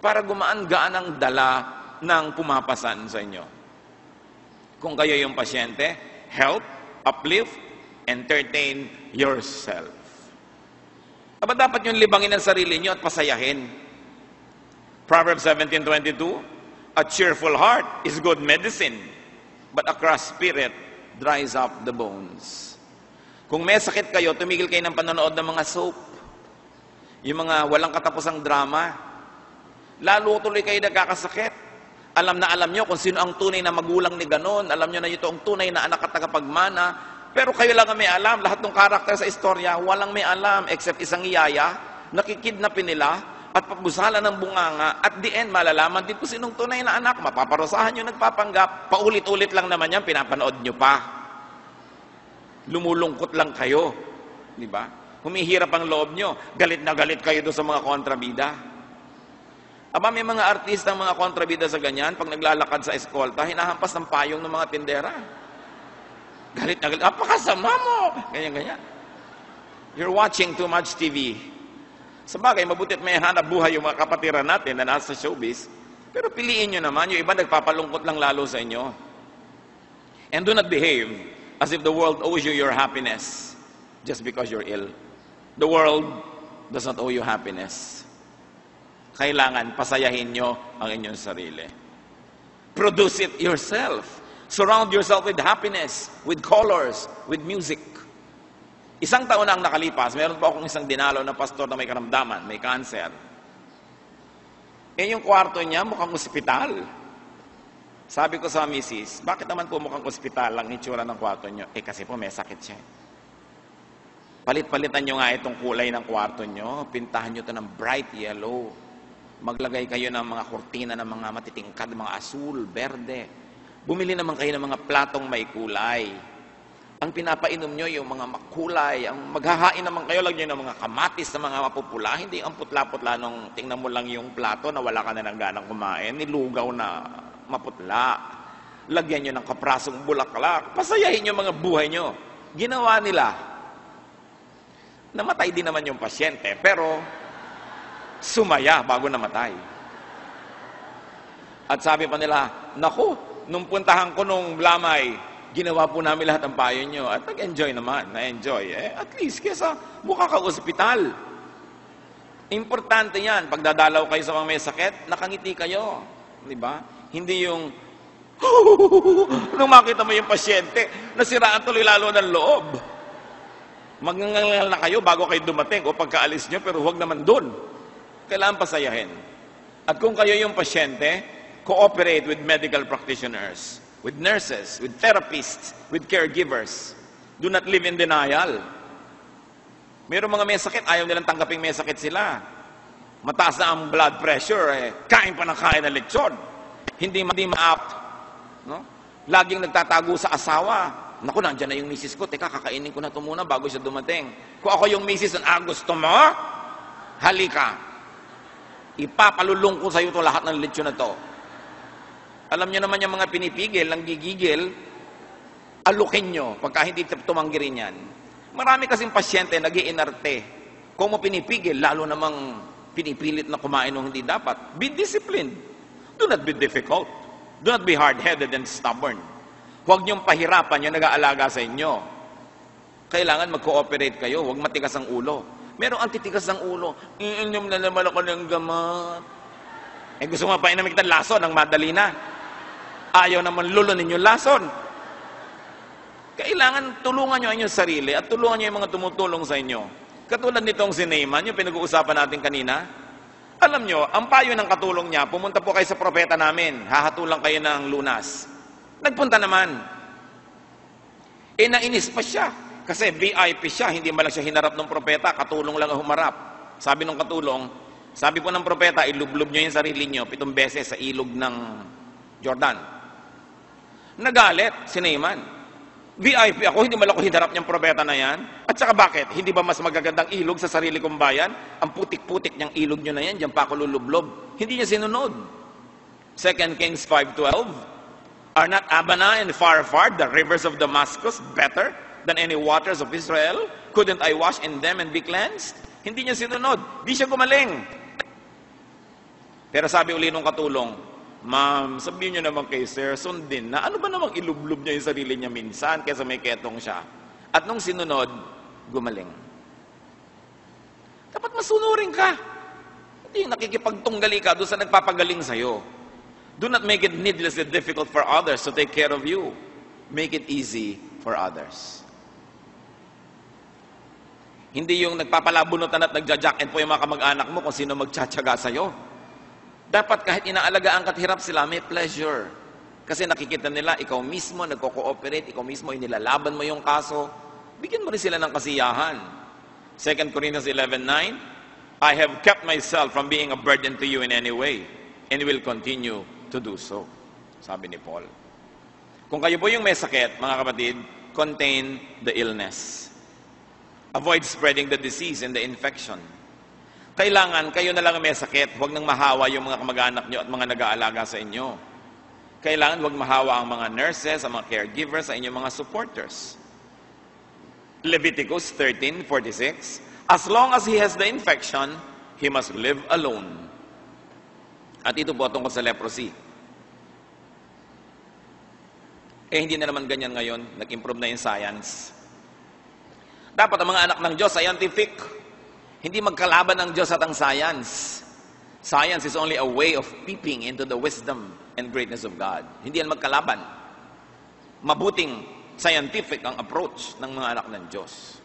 para gumaan-gaan ang dala ng pumapasan sa inyo. Kung kayo yung pasyente, help, uplift, entertain yourself. Aba dapat yung libangin ang sarili nyo at pasayahin. Proverbs 17:22, a cheerful heart is good medicine, but a crushed spirit dries up the bones. Kung may sakit kayo, tumigil kayo ng panonood ng mga soap. Yung mga walang katapusang drama. Lalo tuloy kayo nagkakasakit. Alam na alam nyo kung sino ang tunay na magulang ni ganon. Alam nyo na ito ang tunay na anak at tagapagmana. Pero kayo lang ang may alam. Lahat ng karakter sa istorya, walang may alam except isang iyaya. Nakikidnapin nila. at pagbusalan ng bunganga, at the end, malalaman din kung sinong tunay na anak. Mapaparusahan yung nagpapanggap. Paulit-ulit lang naman yan, pinapanood nyo pa. Lumulungkot lang kayo. Di ba? Humihirap ang loob nyo. Galit na galit kayo doon sa mga kontrabida. Aba, may mga artista, mga kontrabida sa ganyan, pag naglalakad sa eskolta, hinahampas ng payong ng mga tindera. Galit na galit. Apakasama mo! Ganyan-ganyan. You're watching too much TV. Sabagay, mabutit may hanap buhay yung mga kapatiran natin na nasa showbiz, pero piliin nyo naman, yung iba nagpapalungkot lang lalo sa inyo. And do not behave as if the world owes you your happiness just because you're ill. The world does not owe you happiness. Kailangan pasayahin nyo ang inyong sarili. Produce it yourself. Surround yourself with happiness, with colors, with music. Isang taon na ang nakalipas, meron pa akong isang dinalaw na pastor na may karamdaman, may cancer. Yung kwarto niya mukhang ospital. Sabi ko sa misis, bakit naman po mukhang ospital ang itsura ng kwarto niyo? Kasi po may sakit siya. Palit-palitan nyo nga itong kulay ng kwarto niyo, pintahan nyo ito ng bright yellow. Maglagay kayo ng mga kurtina ng mga matitingkad, mga asul, berde. Bumili naman kayo ng mga platong may kulay. Ang pinapainom nyo yung mga makulay, ang maghahain naman kayo, lagyan ng mga kamatis na mga mapupula, hindi ang putla-putla nung tingnan mo lang yung plato na wala ka na ng ganang kumain, nilugaw na maputla. Lagyan nyo ng kaprasong bulaklak, pasayahin nyo mga buhay nyo. Ginawa nila. Namatay din naman yung pasyente, pero sumaya bago namatay. At sabi pa nila, naku, nung puntahan ko nung Lamay, ginawa po namin lahat ng payo nyo. At nag-enjoy naman. Na-enjoy. At least, kesa mukha ka ospital. Importante yan. Pag dadalaw kayo sa mga may sakit, nakangiti kayo. Di ba? Hindi yung, nung makita mo yung pasyente, nasiraan tuloy lalo ng loob. Magngangal na kayo bago kayo dumating o pagkaalis nyo, pero huwag naman dun. Kailangan pasayahin. At kung kayo yung pasyente, cooperate with medical practitioners, with nurses, with therapists, with caregivers. Do not live in denial. Mayroong mga may sakit, ayaw nilang tanggaping may sakit sila. Mataas na ang blood pressure, kain pa ng kain ng lechon. Hindi ma-apt. No? Laging nagtatago sa asawa. Naku, nandyan na yung misis ko. Teka, kakainin ko na ito muna bago siya dumating. Kung ako yung misis, gusto mo? Halika. Ipapalulong ko sa iyo ito lahat ng lechon na to. Alam niyo naman yung mga pinipigil, ang gigigil, alukin nyo pagka hindi tumanggirin yan. Marami kasing pasyente nag-iinarte. Kung mo pinipigil, lalo namang pinipilit na kumain ng hindi dapat. Be disciplined. Do not be difficult. Do not be hard-headed and stubborn. Huwag niyong pahirapan yung nag-aalaga sa inyo. Kailangan mag-cooperate kayo. Huwag matigas ang ulo. Merong ang titigas ng ulo. Iinom na naman ako ng gamot. Gusto mo pa inamig ng lason ng madali na. Ayaw naman lulunin yung lason. Kailangan tulungan nyo ang inyong sarili at tulungan nyo yung mga tumutulong sa inyo. Katulad nitong si Naaman, yung pinag-uusapan natin kanina. Alam nyo, ang payo ng katulong niya, pumunta po kayo sa propeta namin, hahatulang kayo ng lunas. Nagpunta naman. Nainis pa siya. Kasi VIP siya, hindi man lang siya hinarap ng propeta, katulong lang ang humarap. Sabi ng katulong, sabi po ng propeta, ilublob nyo yung sarili nyo 7 beses sa ilog ng Jordan. Nagalit si Naaman. VIP ako, hindi man ako hinarap niyang propeta na yan. At saka bakit? Hindi ba mas magagandang ilog sa sarili kong bayan? Ang putik-putik niyang ilog nyo na yan, diyan pa ako lulublob. Hindi niya sinunod. 2 Kings 5:12, Are not Abana and Pharpar, the rivers of Damascus, better than any waters of Israel? Couldn't I wash in them and be cleansed? Hindi niya sinunod. Di siya gumaling. Pero sabi uli nung katulong, Ma'am, sabihin niyo naman kay Sir, sundin na ano ba namang ilublob niya yung sarili niya minsan kaysa may ketong siya. At nung sinunod, gumaling. Dapat masunurin ka. Hindi nakikipagtunggali ka doon sa nagpapagaling sa'yo. Do not make it needlessly difficult for others to take care of you. Make it easy for others. Hindi yung nagpapalabunutan at nagja-jack and po yung mga kamag-anak mo kung sino magtsatsaga sa'yo. Dapat kahit inaalagaan ka't hirap sila, may pleasure. Kasi nakikita nila, ikaw mismo nagko-cooperate, ikaw mismo inilalaban mo yung kaso. Bigyan mo rin sila ng kasiyahan. 2 Corinthians 11:9, I have kept myself from being a burden to you in any way, and will continue to do so. Sabi ni Paul. Kung kayo po yung may sakit, mga kapatid, contain the illness. Avoid spreading the disease and the infection. Kailangan kayo na lang may sakit, huwag nang mahawa yung mga kamag-anak nyo at mga nag-aalaga sa inyo. Kailangan huwag mahawa ang mga nurses, ang mga caregivers, sa inyong mga supporters. Leviticus 13:46, as long as he has the infection, he must live alone. At ito po tungkol sa leprosy. Hindi na naman ganyan ngayon. Nag-improve na yung science. Dapat ang mga anak ng Diyos, scientific. Hindi magkalaban ng Diyos at ang science. Science is only a way of peeping into the wisdom and greatness of God. Hindi yan magkalaban. Mabuting scientific ang approach ng mga anak ng Diyos.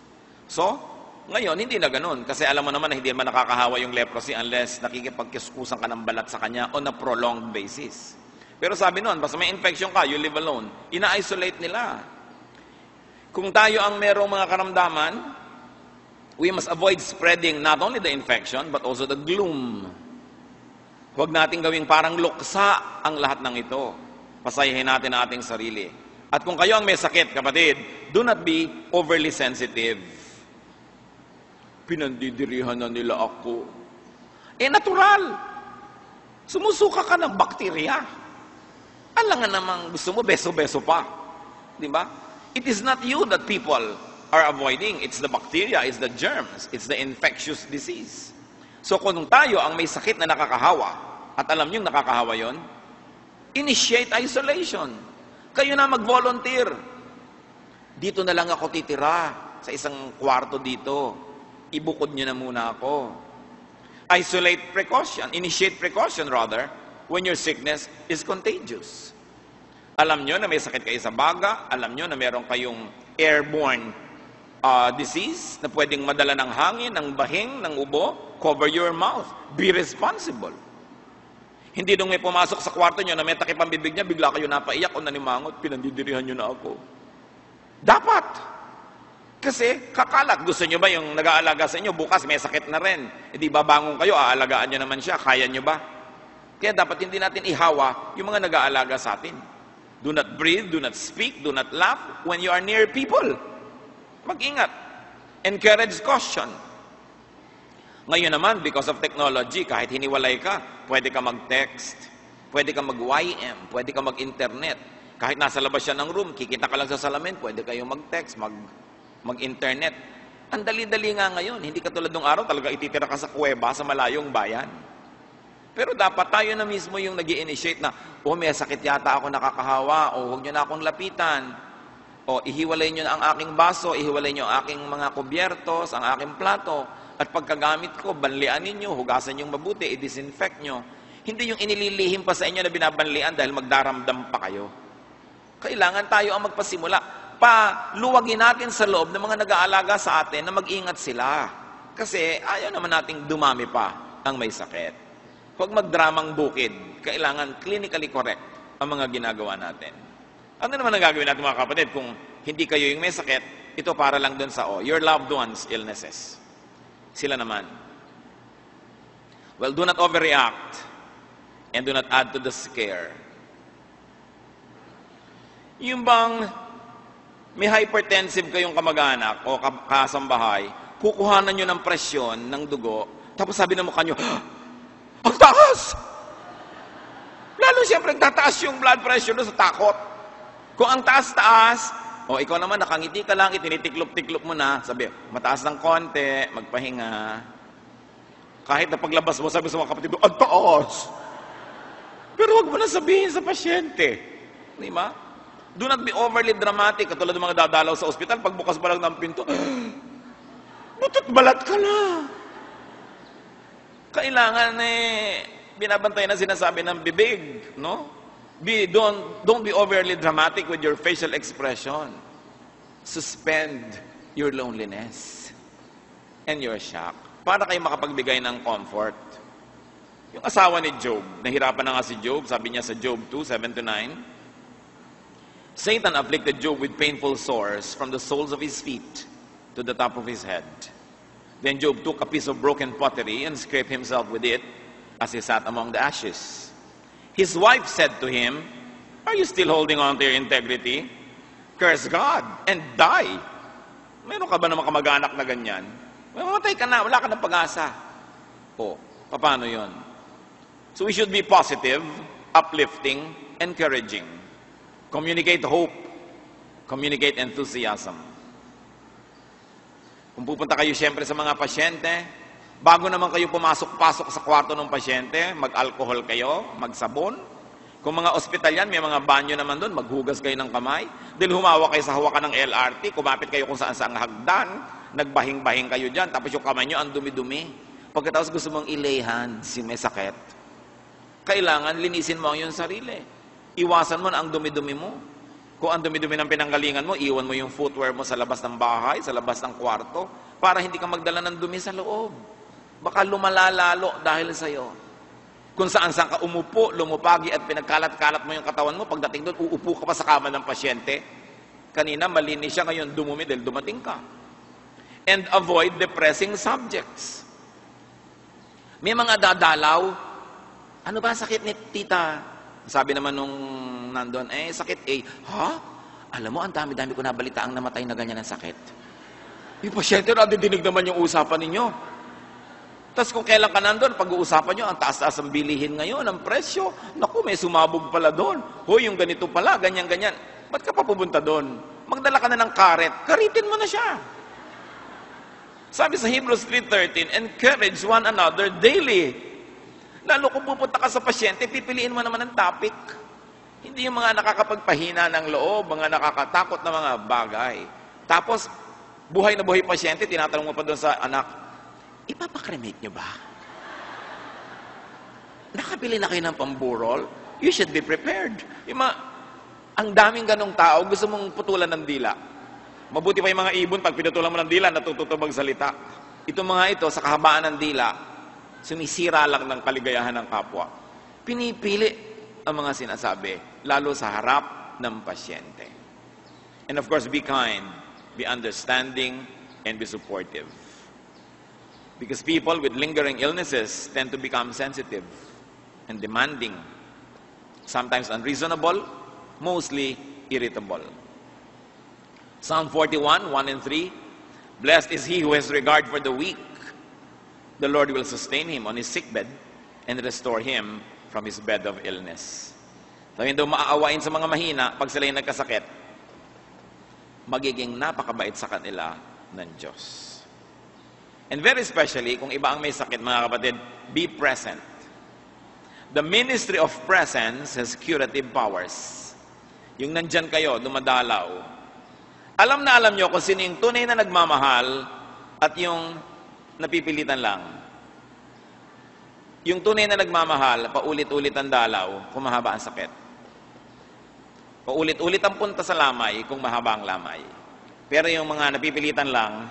So, ngayon, hindi na ganun. Kasi alam mo naman na hindi naman nakakahawa yung leprosy unless nakikipagkiskusan ka ng balat sa kanya on a prolonged basis. Pero sabi nun, basta may infection ka, you live alone. Ina-isolate nila. Kung tayo ang merong mga karamdaman, we must avoid spreading not only the infection, but also the gloom. Huwag natin gawing parang luksa ang lahat ng ito. Pasayahin natin ang ating sarili. At kung kayo ang may sakit, kapatid, do not be overly sensitive. Pinandidirihan na nila ako. Natural. Sumusuka ka ng bakterya. Alam nga namang gusto mo, beso-beso pa. Di ba? It is not you that people are avoiding. It's the bacteria, it's the germs, it's the infectious disease. So kung tayo ang may sakit na nakakahawa, at alam nyo nakakahawa yon, initiate isolation. Kayo na mag-volunteer. Dito na lang ako titira, sa isang kwarto dito. Ibukod nyo na muna ako. Initiate precaution rather, when your sickness is contagious. Alam nyo na may sakit kayo sa baga, alam nyo na meron kayong airborne disease na pwedeng madala ng hangin, ng bahing, ng ubo, cover your mouth. Be responsible. Hindi nung may pumasok sa kwarto nyo na may takip ang bibig niya, bigla kayo napaiyak o nanimangot, pinandidirihan nyo na ako. Dapat. Kasi kakalat. Gusto nyo ba yung nag-aalaga sa inyo, bukas may sakit na rin. Di ba bangon kayo, aalagaan nyo naman siya, kaya nyo ba? Kaya dapat hindi natin ihawa yung mga nag-aalaga sa atin. Do not breathe, do not speak, do not laugh when you are near people. Mag-ingat. Encourage caution. Ngayon naman, because of technology, kahit hiniwalay ka, pwede ka mag-text, pwede ka mag-YM, pwede ka mag-internet. Kahit nasa labas siya ng room, kikita ka lang sa salamin, pwede kayong mag-text, mag-internet. Ang dali-dali nga ngayon. Hindi katulad ng araw, talaga ititira ka sa kuweba, sa malayong bayan. Pero dapat tayo na mismo yung nag-i-initiate na, may sakit yata ako nakakahawa, huwag nyo na akong lapitan, ihiwalay nyo na ang aking baso, ihiwalay nyo ang aking mga kubyertos, ang aking plato, at pagkagamit ko, banlian ninyo, hugasan yung mabuti, i-disinfect nyo. Hindi yung inililihim pa sa inyo na binabanlian dahil magdaramdam pa kayo. Kailangan tayo ang magpasimula. Paluwagin natin sa loob ng mga nag-aalaga sa atin na mag-ingat sila. Kasi ayaw naman nating dumami pa ang may sakit. Huwag magdramang bukid. Kailangan clinically correct ang mga ginagawa natin. Ano naman ang gagawin natin mga kapatid kung hindi kayo yung may sakit, ito para lang dun sa your loved ones' illnesses. Sila naman. Well, do not overreact and do not add to the scare. Yung bang may hypertensive kayong kamag-anak o kasambahay, kukuhanan nyo ng presyon ng dugo, tapos sabi ng mukha nyo, ang taas! Lalo siyempre tataas yung blood pressure doon sa takot. Kung ang taas-taas, ikaw naman nakangiti ka lang, itinitiklop-tiklop mo na, sabi, mataas ng konti, magpahinga. Kahit na paglabas mo, sabi sa mga kapatid, ang taas! Pero wag mo na sabihin sa pasyente. Di ba? Do not be overly dramatic, katulad ng mga dadalaw sa ospital, pagbukas pa lang ng pinto, butot balat ka na. Kailangan binabantayan na sinasabi ng bibig, no? Don't be overly dramatic with your facial expression. Suspend your loneliness and your shock para kayo makapagbigay ng comfort. Yung asawa ni Job, nahirapan na nga si Job, sabi niya sa Job 2:7-9, Satan afflicted Job with painful sores from the soles of his feet to the top of his head. Then Job took a piece of broken pottery and scraped himself with it as he sat among the ashes. His wife said to him, "Are you still holding on to your integrity? Curse God and die." Meron ka ba naman kamag-anak na ganyan? Mamatay ka na, wala ka ng pag-asa. O, paano yon? So we should be positive, uplifting, encouraging. Communicate hope. Communicate enthusiasm. Kung pupunta kayo siyempre sa mga pasyente, bago naman kayo pumasok-pasok sa kwarto ng pasyente, mag-alcohol kayo, magsabon. Kung mga ospital yan, may mga banyo naman doon, maghugas kayo ng kamay. Dahil humawa kayo sa hawakan ng LRT, kumapit kayo kung saan-saan hagdan, nagbahing-bahing kayo dyan, tapos yung kamay nyo, ang dumi-dumi. Pagkatapos gusto mong i-lay hands, may sakit. Kailangan linisin mo ang iyong sarili. Iwasan mo na ang dumi-dumi mo. Kung ang dumi-dumi ng pinanggalingan mo, iwan mo yung footwear mo sa labas ng bahay, sa labas ng kwarto, para hindi ka magdala ng dumi sa loob. Baka lumalalalo dahil sa'yo. Kung saan-saan ka umupo, lumupagi at pinagkalat-kalat mo yung katawan mo, pagdating doon, uupo ka pa sa kama ng pasyente. Kanina, malinis siya, ngayon dumumi dahil dumating ka. And avoid depressing subjects. May mga dadalaw, ano ba sakit ni tita? Sabi naman nung nandun, sakit ha? Alam mo, ang dami-dami ko nabalita ang namatay na ganyan ng sakit. Yung pasyente, nadidinig naman yung usapan ninyo. Tapos kung kailan ka nandun, pag-uusapan nyo, ang taas-taas ang bilihin ngayon, ang presyo. Naku, may sumabog pala doon. Hoy, yung ganito pala, ganyan-ganyan. Ba't ka pa pupunta doon? Magdala ka na ng karet. Karitin mo na siya. Sabi sa Hebrews 3:13, encourage one another daily. Lalo kung pupunta ka sa pasyente, pipiliin mo naman ang topic. Hindi yung mga nakakapagpahina ng loob, mga nakakatakot na mga bagay. Tapos, buhay na buhay pasyente, tinatanong mo pa doon sa anak, ipapakremate nyo ba? Nakabili na kayo ng pamburol? You should be prepared. Ang daming ganong tao, gusto mong putulan ng dila. Mabuti pa yung mga ibon, pag pinutulan mo ng dila, natututo magsalita. Itong mga ito, sa kahabaan ng dila, sumisira lang ng kaligayahan ng kapwa. Pinipili ang mga sinasabi, lalo sa harap ng pasyente. And of course, be kind, be understanding, and be supportive. Because people with lingering illnesses tend to become sensitive and demanding, sometimes unreasonable, mostly irritable. Psalm 41, 1 and 3, blessed is he who has regard for the weak. The Lord will sustain him on his sickbed and restore him from his bed of illness. So, hindi maaawain sa mga mahina pag sila yung nagkasakit, magiging napakabait sa kanila ng Diyos. And very especially, kung iba ang may sakit, mga kapatid, be present. The ministry of presence has curative powers. Yung nandyan kayo, dumadalaw. Alam na alam nyo kung sino yung tunay na nagmamahal at yung napipilitan lang. Yung tunay na nagmamahal, paulit-ulit ang dalaw kung mahaba ang sakit. Paulit-ulit ang punta sa lamay kung mahaba ang lamay. Pero yung mga napipilitan lang,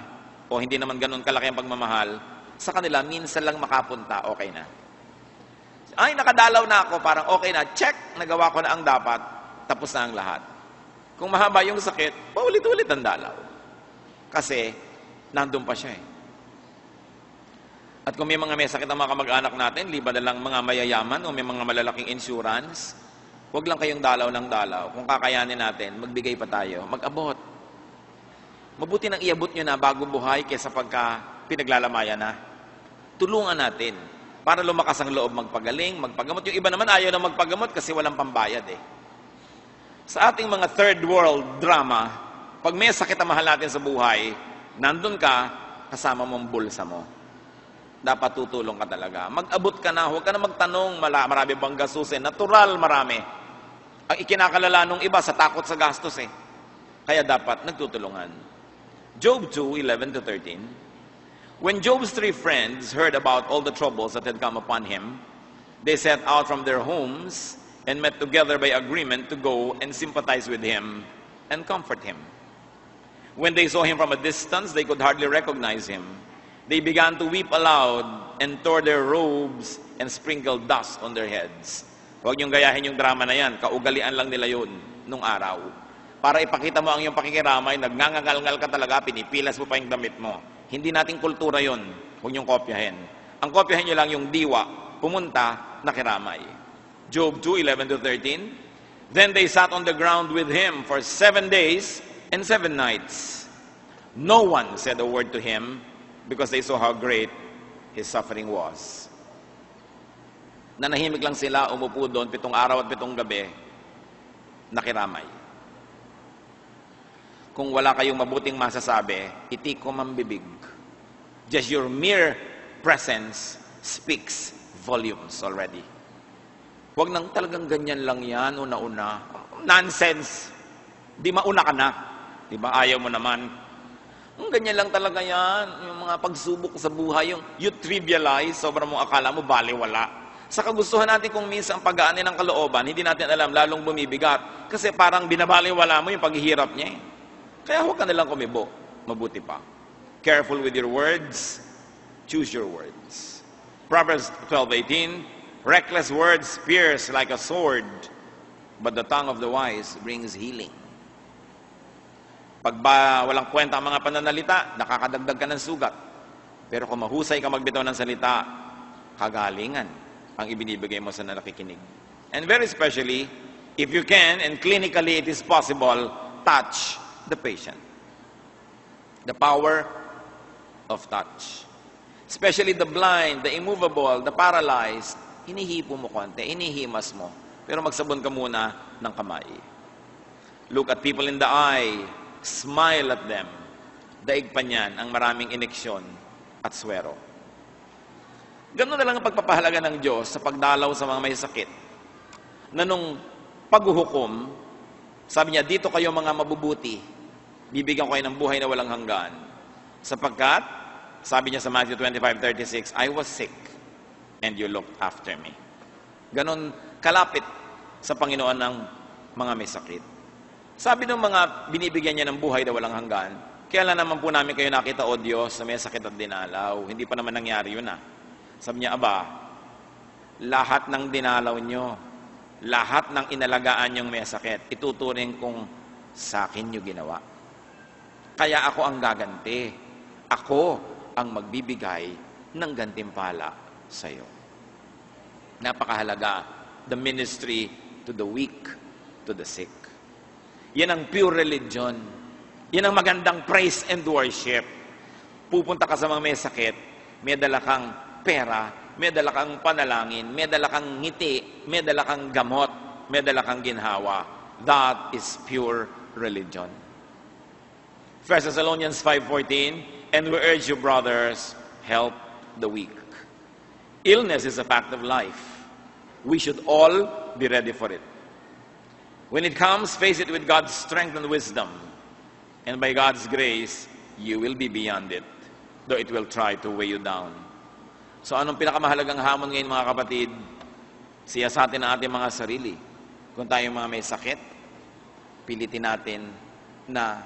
o hindi naman ganun kalaki ang pagmamahal, sa kanila, minsan lang makapunta, okay na. Ay, nakadalaw na ako, parang okay na, check, nagawa ko na ang dapat, tapos na ang lahat. Kung mahaba yung sakit, paulit-ulit ang dalaw. Kasi, nandun pa siya eh. At kung may sakit ang mga kamag-anak natin, liba na lang mga mayayaman o may mga malalaking insurance, huwag lang kayong dalaw ng dalaw. Kung kakayanin natin, magbigay pa tayo, mag-abot. Mabuti nang iabot nyo na bago buhay kaysa pagka pinaglalamayan na. Tulungan natin para lumakas ang loob magpagaling, magpagamot. Yung iba naman ayaw na magpagamot kasi walang pambayad eh. Sa ating mga third world drama, pag may sakit ang mahal natin sa buhay, nandun ka, kasama mong bulsa mo. Dapat tutulong ka talaga. Mag-abot ka na, huwag ka na magtanong, marami bang gastusin. Natural, marami. Ang ikinakalala nung iba sa takot sa gastos eh. Kaya dapat nagtutulungan. Job 2:11-13. When Job's 3 friends heard about all the troubles that had come upon him, they set out from their homes and met together by agreement to go and sympathize with him and comfort him. When they saw him from a distance, they could hardly recognize him. They began to weep aloud and tore their robes and sprinkled dust on their heads. Huwag niyong gayahin yung drama na yan. Kaugalian lang nila yun nung araw. Para ipakita mo ang iyong pakikiramay, nagngangal-ngal ka talaga, pinipilas mo pa yung damit mo. Hindi nating kultura yon. Huwag niyong kopyahin. Ang kopyahin niyo lang yung diwa, pumunta, nakiramay. Job 2:11-13. Then they sat on the ground with him for 7 days and 7 nights. No one said a word to him because they saw how great his suffering was. Nanahimik lang sila, umupo doon 7 araw at 7 gabi, nakiramay. Kung wala kayong mabuting masasabi, itikom ang bibig. Just your mere presence speaks volumes already. Huwag nang talagang ganyan lang yan, una-una. Nonsense. Di mauna ka na. Di ba? Ayaw mo naman. Ganyan lang talaga yan. Yung mga pagsubok sa buhay, yung you trivialize, sobrang mong akala mo, baliwala. Sa kagustuhan natin kung minsan ang pag-aanin ng kalooban, hindi natin alam, lalong bumibigat. Kasi parang binabaliwala mo yung paghihirap niya. Kaya huwag ka nalang kumibo. Mabuti pa. Careful with your words. Choose your words. Proverbs 12:18. Reckless words pierce like a sword, but the tongue of the wise brings healing. Pag walang kwenta ang mga pananalita, nakakadagdag ka ng sugat. Pero kung mahusay ka magbitaw ng salita, kagalingan ang ibinibigay mo sa nakikinig. And very especially, if you can, and clinically it is possible, touch the patient. The power of touch. Especially the blind, the immovable, the paralyzed, hinihipo mo konti, inihimas mo. Pero magsabon ka muna ng kamay. Look at people in the eye, smile at them. Daig pa niyan ang maraming ineksyon at swero. Ganun na lang ang pagpapahalaga ng Diyos sa pagdalaw sa mga may sakit. Na nung paghuhukom, sabi niya, dito kayo mga mabubuti, bibigyan ko kayo ng buhay na walang hanggan. Sapagkat, sabi niya sa Matthew 25:36, I was sick and you looked after me. Ganon kalapit sa Panginoon ng mga may sakit. Sabi ng mga binibigyan niya ng buhay na walang hanggan, kailan naman po namin kayo nakita, O Diyos, na may sakit at dinalaw? Hindi pa naman nangyari yun ah. Sabi niya, Aba, lahat ng dinalaw nyo, lahat ng inalagaan nyong may sakit, ituturing kong sa akin nyo ginawa. Kaya ako ang gaganti. Ako ang magbibigay ng gantimpala sa iyo. Napakahalaga, the ministry to the weak, to the sick. Yan ang pure religion. Yan ang magandang praise and worship. Pupunta ka sa mga may sakit, may dala kang pera, may dala kang panalangin, may dala kang ngiti, may dala kang gamot, may dala kang ginhawa. That is pure religion. 1 Thessalonians 5:14, and we urge you, brothers, help the weak. Illness is a fact of life. We should all be ready for it. When it comes, face it with God's strength and wisdom. And by God's grace, you will be beyond it, though it will try to weigh you down. So anong pinakamahalagang hamon ngayon, mga kapatid? Siyasatin ang ating mga sarili. Kung tayo mga may sakit, pilitin natin na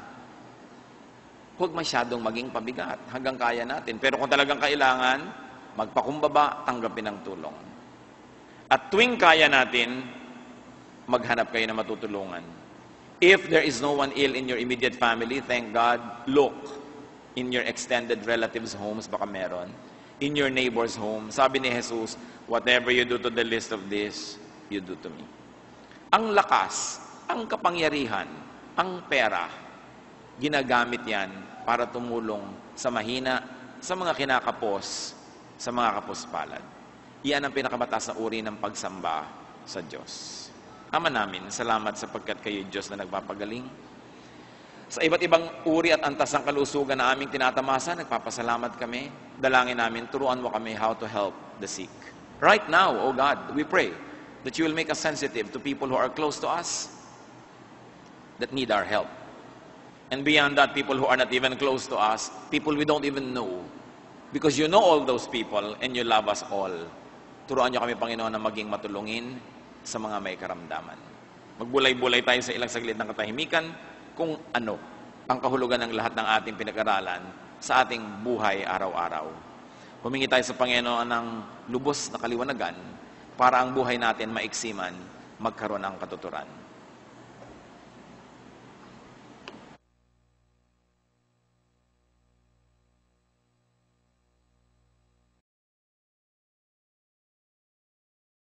huwag masyadong maging pabigat hanggang kaya natin. Pero kung talagang kailangan, magpakumbaba, tanggapin ang tulong. At tuwing kaya natin, maghanap kayo na matutulungan. If there is no one ill in your immediate family, thank God, look in your extended relatives' homes, baka meron. In your neighbor's home. Sabi ni Jesus, whatever you do to the least of this, you do to me. Ang lakas, ang kapangyarihan, ang pera, ginagamit yan para tumulong sa mahina, sa mga kinakapos, sa mga kapuspalad. Iyan ang pinakamataas na uri ng pagsamba sa Diyos. Ama namin, salamat sapagkat kayo Diyos na nagpapagaling. Sa iba't ibang uri at antas ng kalusugan na aming tinatamasa, nagpapasalamat kami. Dalangin namin, turuan mo kami how to help the sick. Right now, O God, we pray that you will make us sensitive to people who are close to us that need our help. And beyond that, people who are not even close to us, people we don't even know. Because you know all those people and you love us all. Turuan niyo kami, Panginoon, na maging matulungin sa mga may karamdaman. Magbulay-bulay tayo sa ilang saglit ng katahimikan kung ano ang kahulugan ng lahat ng ating pinag-aralan sa ating buhay araw-araw. Humingi tayo sa Panginoon ng lubos na kaliwanagan para ang buhay natin maiksiman, magkaroon ng katuturan.